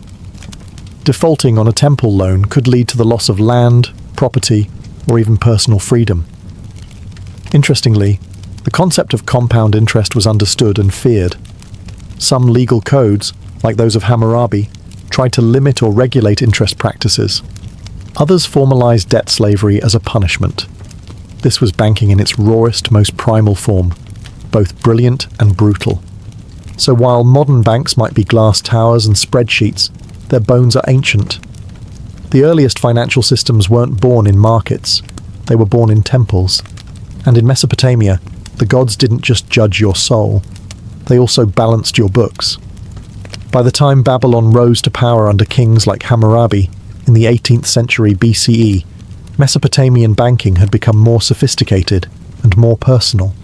Defaulting on a temple loan could lead to the loss of land, property, or even personal freedom. Interestingly, the concept of compound interest was understood and feared. Some legal codes, like those of Hammurabi, tried to limit or regulate interest practices. Others formalized debt slavery as a punishment. This was banking in its rawest, most primal form, both brilliant and brutal. So while modern banks might be glass towers and spreadsheets, their bones are ancient. The earliest financial systems weren't born in markets, they were born in temples. And in Mesopotamia, the gods didn't just judge your soul, they also balanced your books. By the time Babylon rose to power under kings like Hammurabi, in the 18th century BCE, Mesopotamian banking had become more sophisticated and more personal.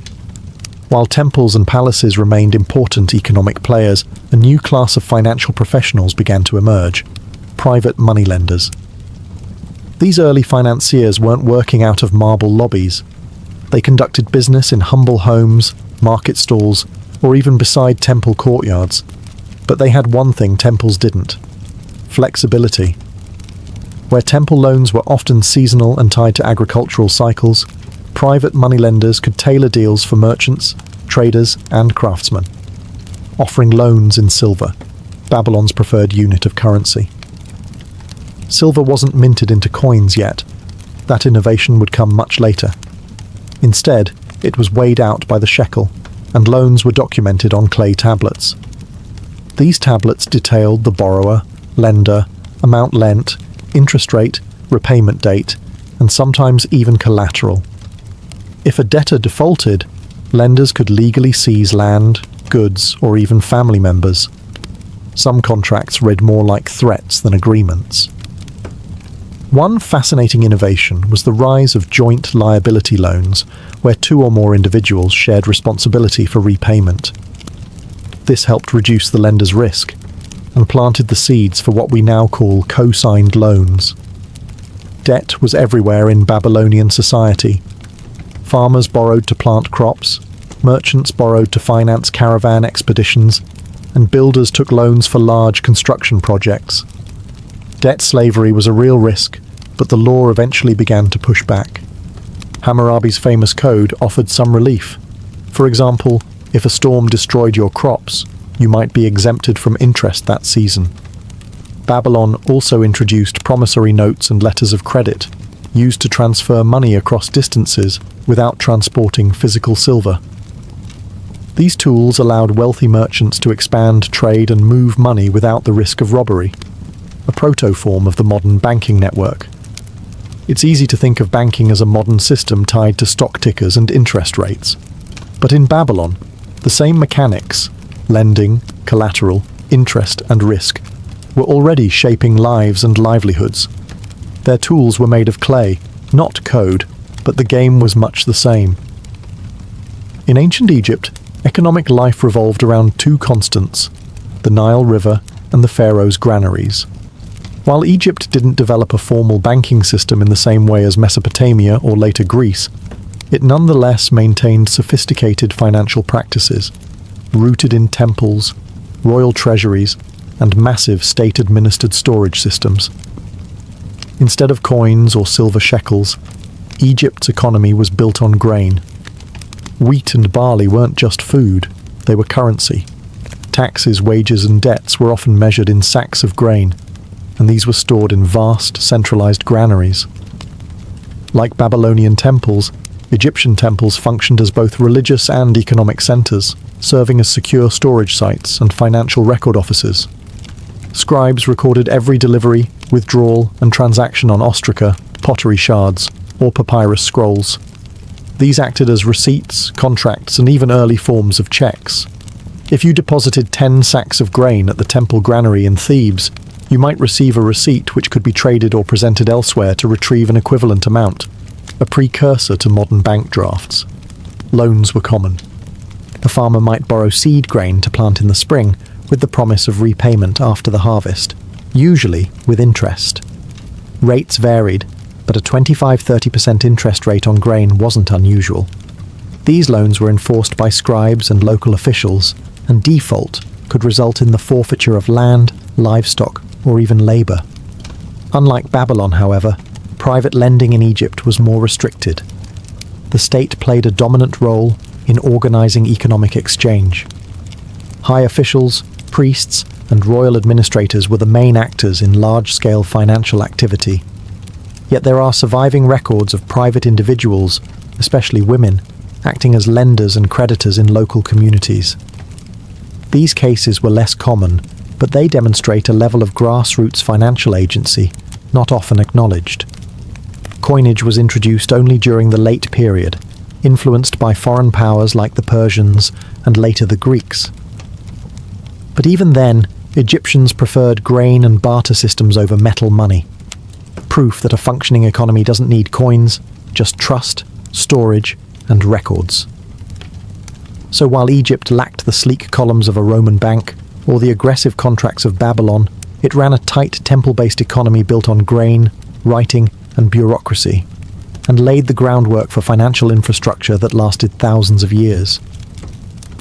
While temples and palaces remained important economic players, a new class of financial professionals began to emerge: private moneylenders. These early financiers weren't working out of marble lobbies. They conducted business in humble homes, market stalls, or even beside temple courtyards. But they had one thing temples didn't: flexibility. Where temple loans were often seasonal and tied to agricultural cycles, private moneylenders could tailor deals for merchants, traders, and craftsmen, offering loans in silver, Babylon's preferred unit of currency. Silver wasn't minted into coins yet. That innovation would come much later. Instead, it was weighed out by the shekel, and loans were documented on clay tablets. These tablets detailed the borrower, lender, amount lent, interest rate, repayment date, and sometimes even collateral. If a debtor defaulted, lenders could legally seize land, goods, or even family members. Some contracts read more like threats than agreements. One fascinating innovation was the rise of joint liability loans, where two or more individuals shared responsibility for repayment. This helped reduce the lender's risk and planted the seeds for what we now call co-signed loans. Debt was everywhere in Babylonian society. Farmers borrowed to plant crops, merchants borrowed to finance caravan expeditions, and builders took loans for large construction projects. Debt slavery was a real risk, but the law eventually began to push back. Hammurabi's famous code offered some relief. For example, if a storm destroyed your crops, you might be exempted from interest that season. Babylon also introduced promissory notes and letters of credit, used to transfer money across distances without transporting physical silver. These tools allowed wealthy merchants to expand trade and move money without the risk of robbery, a proto-form of the modern banking network. It's easy to think of banking as a modern system tied to stock tickers and interest rates. But in Babylon, the same mechanics, lending, collateral, interest, and risk, were already shaping lives and livelihoods. Their tools were made of clay, not code, but the game was much the same. In ancient Egypt, economic life revolved around two constants, the Nile River and the pharaoh's granaries. While Egypt didn't develop a formal banking system in the same way as Mesopotamia or later Greece, it nonetheless maintained sophisticated financial practices, rooted in temples, royal treasuries, and massive state-administered storage systems. Instead of coins or silver shekels, Egypt's economy was built on grain. Wheat and barley weren't just food, they were currency. Taxes, wages, and debts were often measured in sacks of grain, and these were stored in vast, centralized granaries. Like Babylonian temples, Egyptian temples functioned as both religious and economic centers, serving as secure storage sites and financial record offices. Scribes recorded every delivery, withdrawal, and transaction on ostraca, pottery shards, or papyrus scrolls. These acted as receipts, contracts, and even early forms of checks. If you deposited 10 sacks of grain at the temple granary in Thebes, you might receive a receipt which could be traded or presented elsewhere to retrieve an equivalent amount, a precursor to modern bank drafts. Loans were common. A farmer might borrow seed grain to plant in the spring, with the promise of repayment after the harvest, usually with interest. Rates varied, but a 25–30% interest rate on grain wasn't unusual. These loans were enforced by scribes and local officials, and default could result in the forfeiture of land, livestock, or even labor. Unlike Babylon, however, private lending in Egypt was more restricted. The state played a dominant role in organizing economic exchange. High officials, priests, and royal administrators were the main actors in large-scale financial activity. Yet there are surviving records of private individuals, especially women, acting as lenders and creditors in local communities. These cases were less common, but they demonstrate a level of grassroots financial agency not often acknowledged. Coinage was introduced only during the late period, influenced by foreign powers like the Persians and later the Greeks. But even then, Egyptians preferred grain and barter systems over metal money. Proof that a functioning economy doesn't need coins, just trust, storage, and records. So while Egypt lacked the sleek columns of a Roman bank or the aggressive contracts of Babylon, it ran a tight temple-based economy built on grain, writing, and bureaucracy, and laid the groundwork for financial infrastructure that lasted thousands of years.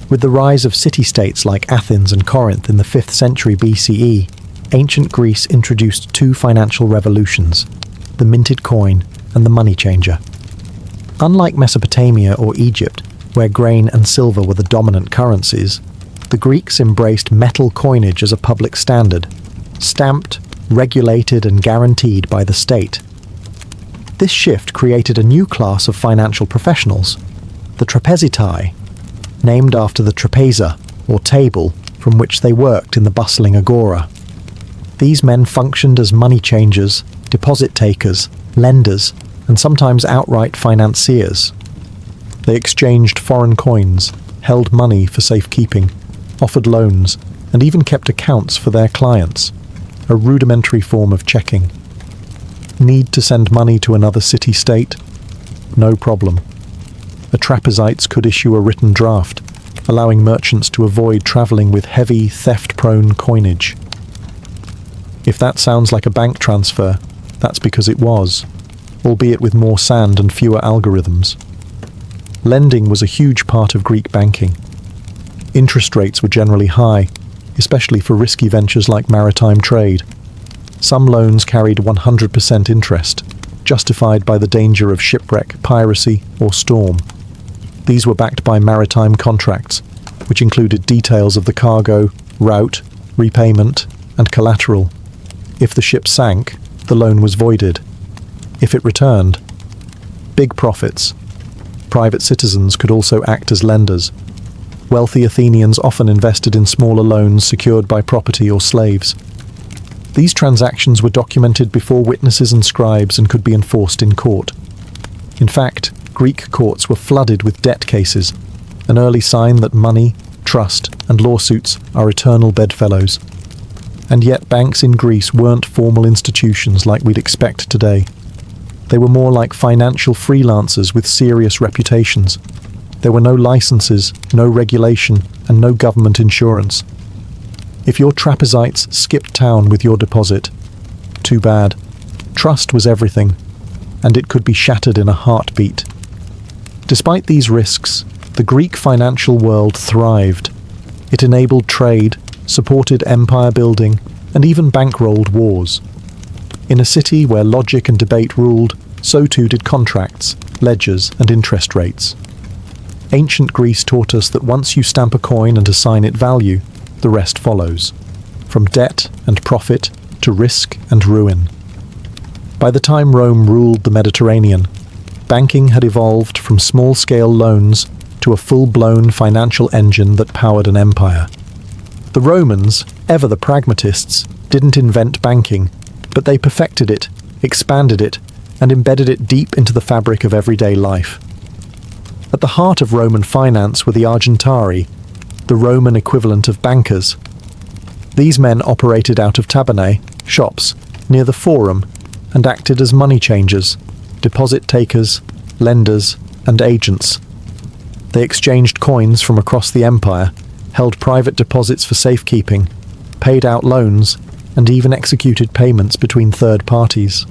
With the rise of city-states like Athens and Corinth in the 5th century BCE, ancient Greece introduced two financial revolutions, the minted coin and the money changer. Unlike Mesopotamia or Egypt, where grain and silver were the dominant currencies, the Greeks embraced metal coinage as a public standard, stamped, regulated, and guaranteed by the state. This shift created a new class of financial professionals, the trapezitae, named after the trapeza, or table, from which they worked in the bustling agora. These men functioned as money changers, deposit takers, lenders, and sometimes outright financiers. They exchanged foreign coins, held money for safekeeping, offered loans, and even kept accounts for their clients, a rudimentary form of checking. Need to send money to another city-state? No problem. The trapezites could issue a written draft, allowing merchants to avoid travelling with heavy, theft-prone coinage. If that sounds like a bank transfer, that's because it was, albeit with more sand and fewer algorithms. Lending was a huge part of Greek banking. Interest rates were generally high, especially for risky ventures like maritime trade. Some loans carried 100% interest, justified by the danger of shipwreck, piracy, or storm. These were backed by maritime contracts, which included details of the cargo, route, repayment, and collateral. If the ship sank, the loan was voided. If it returned, big profits. Private citizens could also act as lenders. Wealthy Athenians often invested in smaller loans secured by property or slaves. These transactions were documented before witnesses and scribes and could be enforced in court. In fact, Greek courts were flooded with debt cases, an early sign that money, trust, and lawsuits are eternal bedfellows. And yet banks in Greece weren't formal institutions like we'd expect today. They were more like financial freelancers with serious reputations. There were no licenses, no regulation, and no government insurance. If your trapezites skipped town with your deposit, too bad. Trust was everything, and it could be shattered in a heartbeat. Despite these risks, the Greek financial world thrived. It enabled trade, supported empire building, and even bankrolled wars. In a city where logic and debate ruled, so too did contracts, ledgers, and interest rates. Ancient Greece taught us that once you stamp a coin and assign it value, the rest follows, from debt and profit to risk and ruin. By the time Rome ruled the Mediterranean, banking had evolved from small-scale loans to a full-blown financial engine that powered an empire. The Romans, ever the pragmatists, didn't invent banking, but they perfected it, expanded it, and embedded it deep into the fabric of everyday life. At the heart of Roman finance were the Argentari, the Roman equivalent of bankers. These men operated out of tabernae, shops, near the Forum, and acted as money changers, deposit takers, lenders, and agents. They exchanged coins from across the empire, held private deposits for safekeeping, paid out loans, and even executed payments between third parties.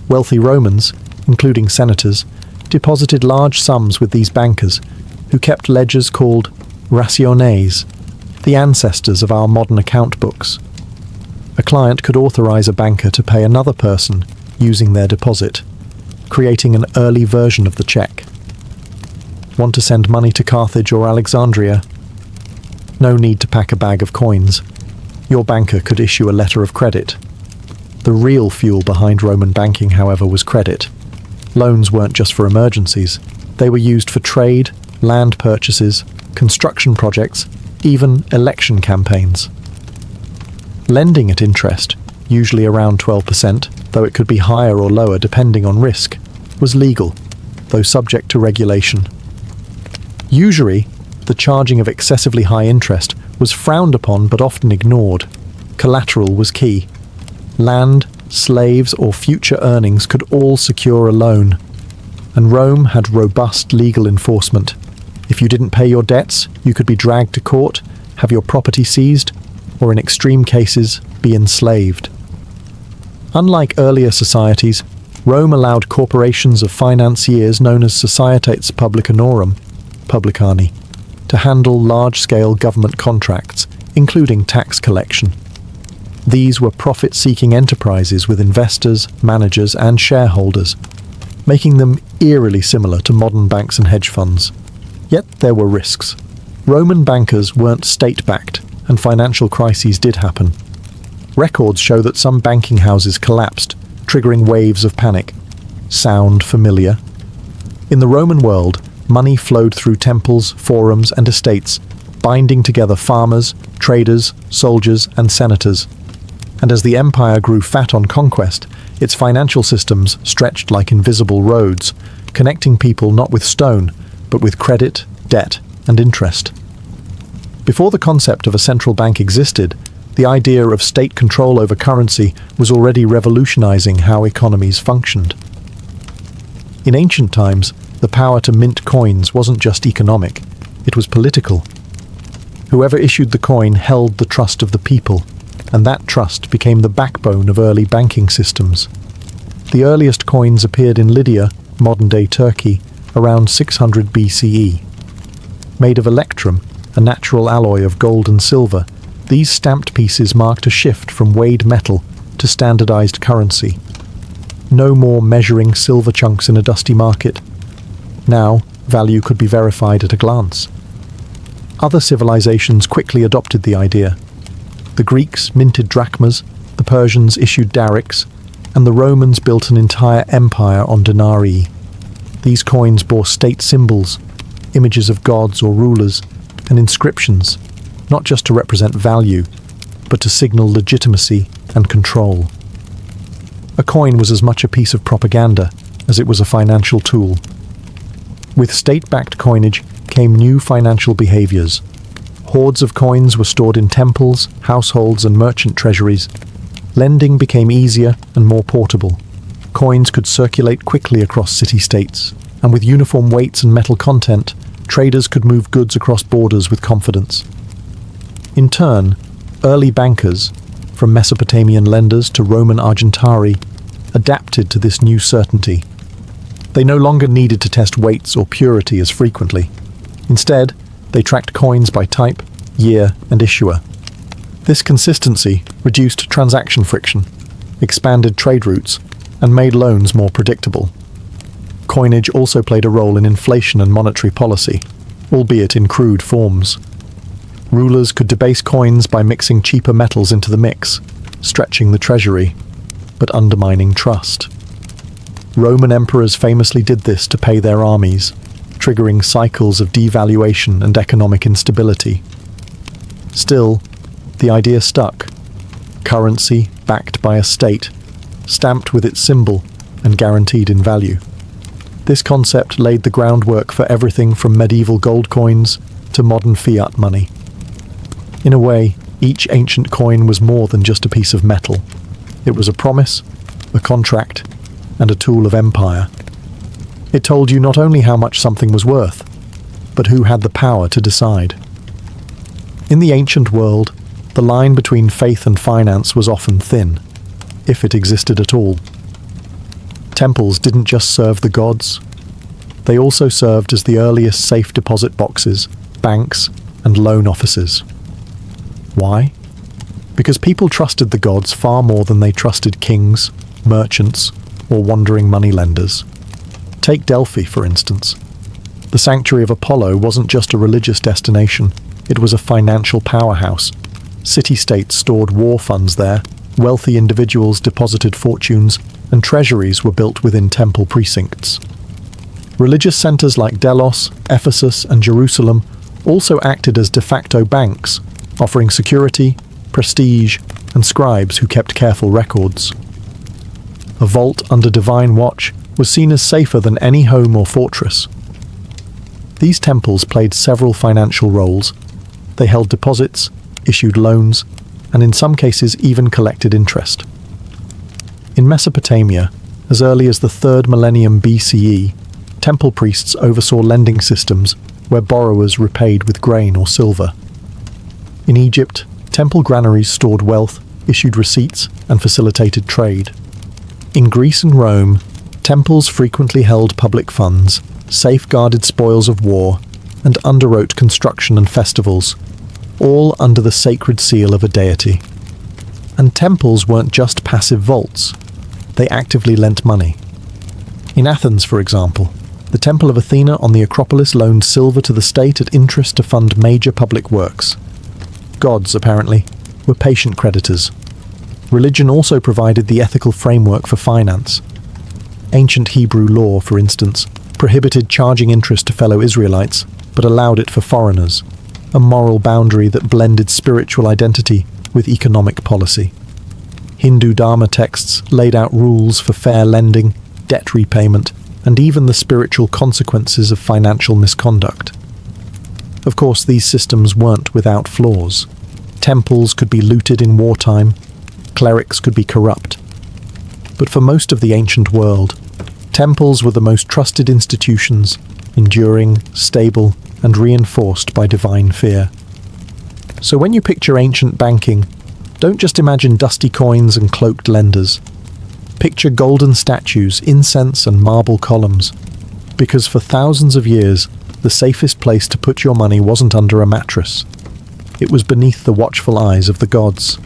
Wealthy Romans, including senators, deposited large sums with these bankers, who kept ledgers called rationes, the ancestors of our modern account books. A client could authorize a banker to pay another person using their deposit, creating an early version of the check. Want to send money to Carthage or Alexandria? No need to pack a bag of coins. Your banker could issue a letter of credit. The real fuel behind Roman banking, however, was credit. Loans weren't just for emergencies. They were used for trade, land purchases, construction projects, even election campaigns. Lending at interest, usually around 12%, though it could be higher or lower depending on risk, was legal, though subject to regulation. Usury, the charging of excessively high interest, was frowned upon but often ignored. Collateral was key. Land, slaves, or future earnings could all secure a loan. And Rome had robust legal enforcement. If you didn't pay your debts, you could be dragged to court, have your property seized, or in extreme cases, be enslaved. Unlike earlier societies, Rome allowed corporations of financiers known as Societas Publicanorum, publicani, to handle large-scale government contracts, including tax collection. These were profit-seeking enterprises with investors, managers, and shareholders, making them eerily similar to modern banks and hedge funds. Yet there were risks. Roman bankers weren't state-backed, and financial crises did happen. Records show that some banking houses collapsed, triggering waves of panic. Sound familiar? In the Roman world, money flowed through temples, forums, and estates, binding together farmers, traders, soldiers, and senators. And as the empire grew fat on conquest, its financial systems stretched like invisible roads, connecting people not with stone, but with credit, debt, and interest. Before the concept of a central bank existed, The idea of state control over currency was already revolutionizing how economies functioned. In ancient times, the power to mint coins wasn't just economic, it was political. Whoever issued the coin held the trust of the people, and that trust became the backbone of early banking systems. The earliest coins appeared in Lydia, modern-day Turkey, around 600 BCE. Made of electrum, a natural alloy of gold and silver, these stamped pieces marked a shift from weighed metal to standardized currency. No more measuring silver chunks in a dusty market. Now, value could be verified at a glance. Other civilizations quickly adopted the idea. The Greeks minted drachmas, the Persians issued darics, and the Romans built an entire empire on denarii. These coins bore state symbols, images of gods or rulers, and inscriptions, not just to represent value, but to signal legitimacy and control. A coin was as much a piece of propaganda as it was a financial tool. With state-backed coinage came new financial behaviors. Hoards of coins were stored in temples, households, and merchant treasuries. Lending became easier and more portable. Coins could circulate quickly across city-states, and with uniform weights and metal content, traders could move goods across borders with confidence. In turn, early bankers, from Mesopotamian lenders to Roman argentari, adapted to this new certainty. They no longer needed to test weights or purity as frequently. Instead, they tracked coins by type, year, and issuer. This consistency reduced transaction friction, expanded trade routes, and made loans more predictable. Coinage also played a role in inflation and monetary policy, albeit in crude forms. Rulers could debase coins by mixing cheaper metals into the mix, stretching the treasury, but undermining trust. Roman emperors famously did this to pay their armies, triggering cycles of devaluation and economic instability. Still, the idea stuck. Currency backed by a state, stamped with its symbol and guaranteed in value. This concept laid the groundwork for everything from medieval gold coins to modern fiat money. In a way, each ancient coin was more than just a piece of metal. It was a promise, a contract, and a tool of empire. It told you not only how much something was worth, but who had the power to decide. In the ancient world, the line between faith and finance was often thin, if it existed at all. Temples didn't just serve the gods. They also served as the earliest safe deposit boxes, banks, and loan offices. Why? Because people trusted the gods far more than they trusted kings, merchants, or wandering moneylenders. Take Delphi, for instance. The sanctuary of Apollo wasn't just a religious destination, it was a financial powerhouse. City-states stored war funds there, wealthy individuals deposited fortunes, and treasuries were built within temple precincts. Religious centers like Delos, Ephesus, and Jerusalem also acted as de facto banks, offering security, prestige, and scribes who kept careful records. A vault under divine watch was seen as safer than any home or fortress. These temples played several financial roles. They held deposits, issued loans, and in some cases even collected interest. In Mesopotamia, as early as the 3rd millennium BCE, temple priests oversaw lending systems where borrowers repaid with grain or silver. In Egypt, temple granaries stored wealth, issued receipts, and facilitated trade. In Greece and Rome, temples frequently held public funds, safeguarded spoils of war, and underwrote construction and festivals, all under the sacred seal of a deity. And temples weren't just passive vaults, they actively lent money. In Athens, for example, the Temple of Athena on the Acropolis loaned silver to the state at interest to fund major public works. Gods, apparently, were patient creditors. Religion also provided the ethical framework for finance. Ancient Hebrew law, for instance, prohibited charging interest to fellow Israelites, but allowed it for foreigners, a moral boundary that blended spiritual identity with economic policy. Hindu Dharma texts laid out rules for fair lending, debt repayment, and even the spiritual consequences of financial misconduct. Of course, these systems weren't without flaws. Temples could be looted in wartime. Clerics could be corrupt. But for most of the ancient world, temples were the most trusted institutions, enduring, stable, and reinforced by divine fear. So when you picture ancient banking, don't just imagine dusty coins and cloaked lenders. Picture golden statues, incense, and marble columns. Because for thousands of years, the safest place to put your money wasn't under a mattress. It was beneath the watchful eyes of the gods.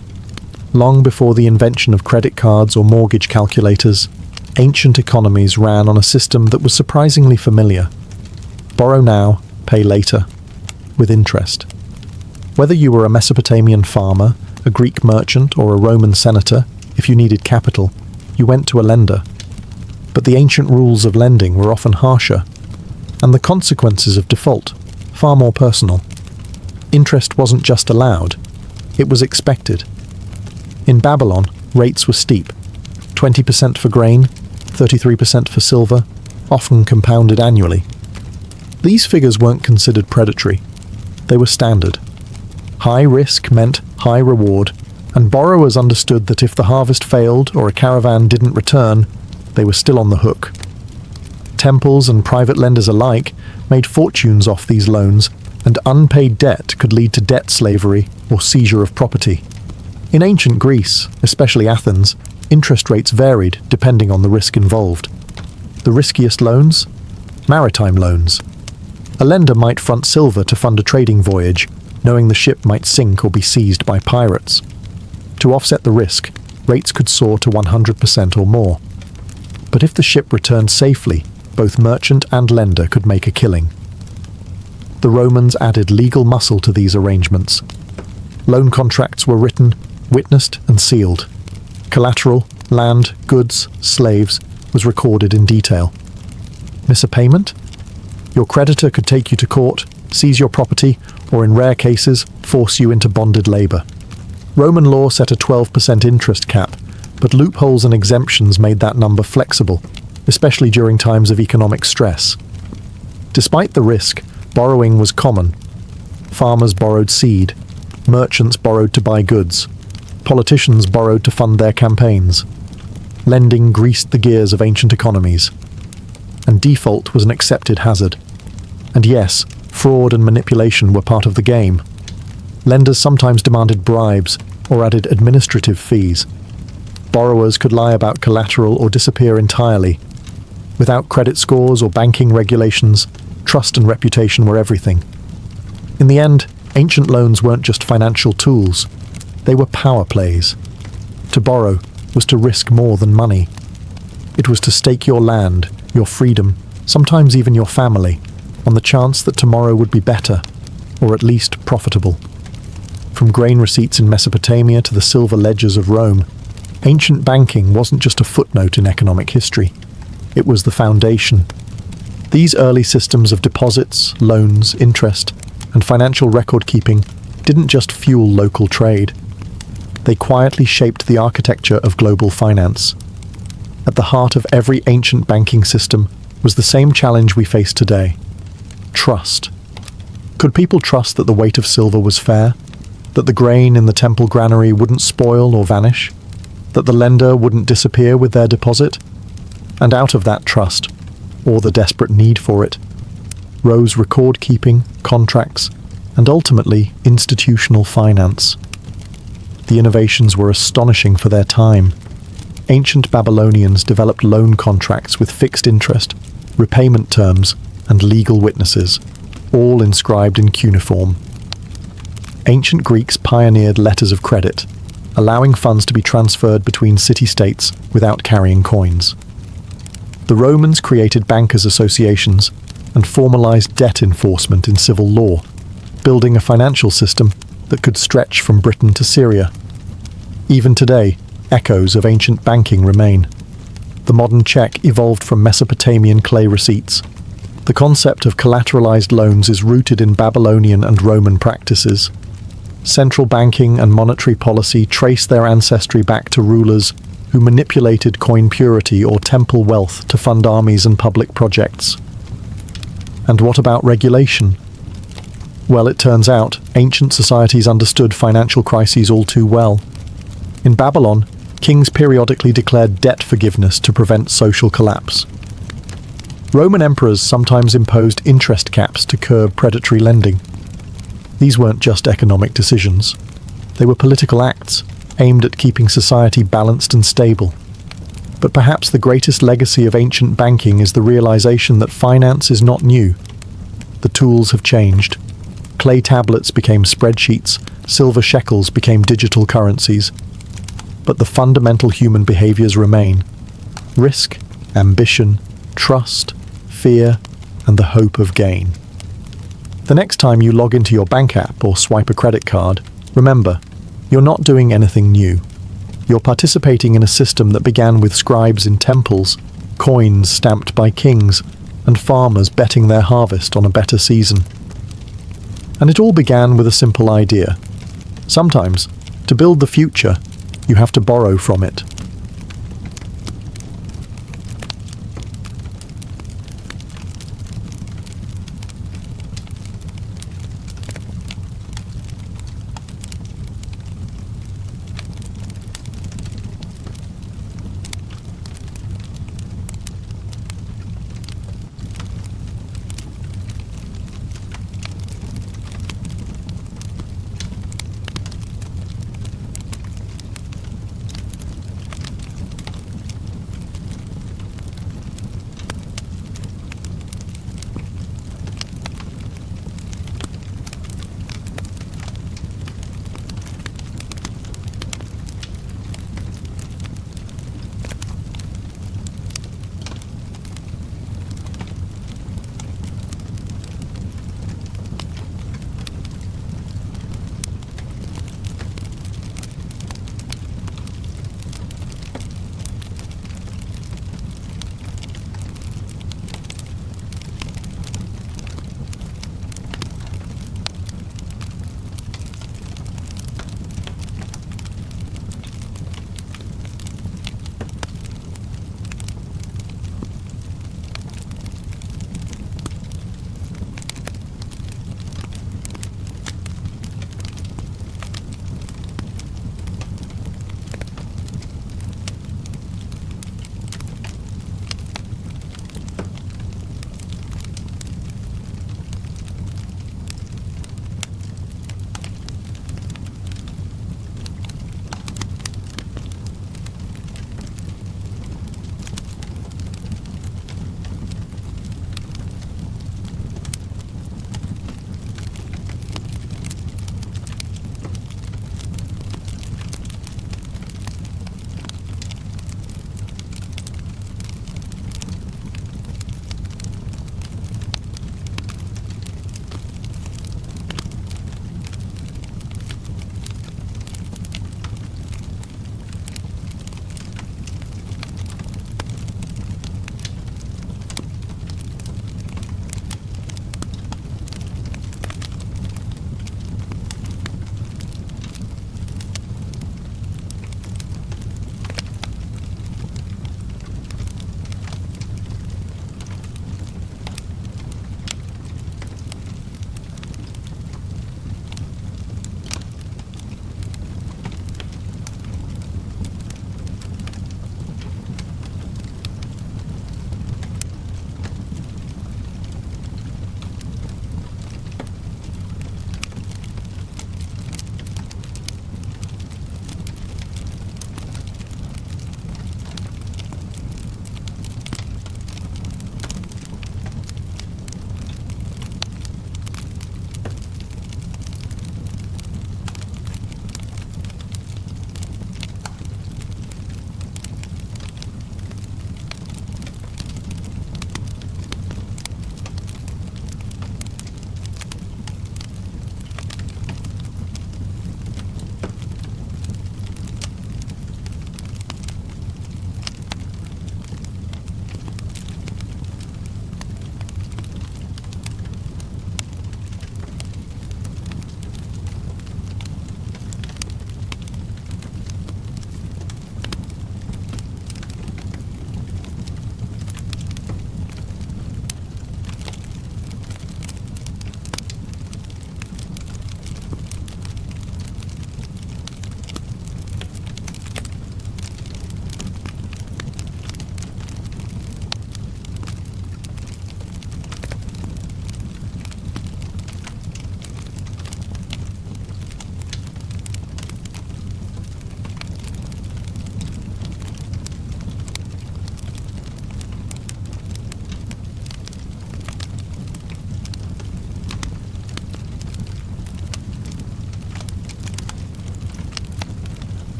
Long before the invention of credit cards or mortgage calculators, ancient economies ran on a system that was surprisingly familiar. Borrow now, pay later, with interest. Whether you were a Mesopotamian farmer, a Greek merchant, or a Roman senator, if you needed capital, you went to a lender. But the ancient rules of lending were often harsher, and the consequences of default far more personal. Interest wasn't just allowed, it was expected. In Babylon, rates were steep, 20% for grain, 33% for silver, often compounded annually. These figures weren't considered predatory, they were standard. High risk meant high reward, and borrowers understood that if the harvest failed or a caravan didn't return, they were still on the hook. Temples and private lenders alike made fortunes off these loans, and unpaid debt could lead to debt slavery or seizure of property. In ancient Greece, especially Athens, interest rates varied depending on the risk involved. The riskiest loans? Maritime loans. A lender might front silver to fund a trading voyage, knowing the ship might sink or be seized by pirates. To offset the risk, rates could soar to 100% or more. But if the ship returned safely, both merchant and lender could make a killing. The Romans added legal muscle to these arrangements. Loan contracts were written, witnessed, and sealed. Collateral, land, goods, slaves, was recorded in detail. Miss a payment? Your creditor could take you to court, seize your property, or in rare cases, force you into bonded labor. Roman law set a 12% interest cap, but loopholes and exemptions made that number flexible, especially during times of economic stress. Despite the risk, borrowing was common. Farmers borrowed seed, merchants borrowed to buy goods, politicians borrowed to fund their campaigns. Lending greased the gears of ancient economies. And default was an accepted hazard. And yes, fraud and manipulation were part of the game. Lenders sometimes demanded bribes or added administrative fees. Borrowers could lie about collateral or disappear entirely. Without credit scores or banking regulations, trust and reputation were everything. In the end, ancient loans weren't just financial tools. They were power plays. To borrow was to risk more than money. It was to stake your land, your freedom, sometimes even your family, on the chance that tomorrow would be better, or at least profitable. From grain receipts in Mesopotamia to the silver ledgers of Rome, ancient banking wasn't just a footnote in economic history. It was the foundation. These early systems of deposits, loans, interest, and financial record-keeping didn't just fuel local trade. They quietly shaped the architecture of global finance. At the heart of every ancient banking system was the same challenge we face today: trust. Could people trust that the weight of silver was fair? That the grain in the temple granary wouldn't spoil or vanish? That the lender wouldn't disappear with their deposit? And out of that trust, or the desperate need for it, rose record-keeping, contracts, and ultimately institutional finance. The innovations were astonishing for their time. Ancient Babylonians developed loan contracts with fixed interest, repayment terms, and legal witnesses, all inscribed in cuneiform. Ancient Greeks pioneered letters of credit, allowing funds to be transferred between city-states without carrying coins. The Romans created bankers' associations and formalized debt enforcement in civil law, building a financial system that could stretch from Britain to Syria. Even today, echoes of ancient banking remain. The modern check evolved from Mesopotamian clay receipts. The concept of collateralized loans is rooted in Babylonian and Roman practices. Central banking and monetary policy trace their ancestry back to rulers who manipulated coin purity or temple wealth to fund armies and public projects. And what about regulation? Well, it turns out, ancient societies understood financial crises all too well. In Babylon, kings periodically declared debt forgiveness to prevent social collapse. Roman emperors sometimes imposed interest caps to curb predatory lending. These weren't just economic decisions. They were political acts aimed at keeping society balanced and stable. But perhaps the greatest legacy of ancient banking is the realization that finance is not new. The tools have changed. Clay tablets became spreadsheets, silver shekels became digital currencies. But the fundamental human behaviors remain: risk, ambition, trust, fear, and the hope of gain. The next time you log into your bank app or swipe a credit card, remember, you're not doing anything new. You're participating in a system that began with scribes in temples, coins stamped by kings, and farmers betting their harvest on a better season. And it all began with a simple idea. Sometimes, to build the future, you have to borrow from it.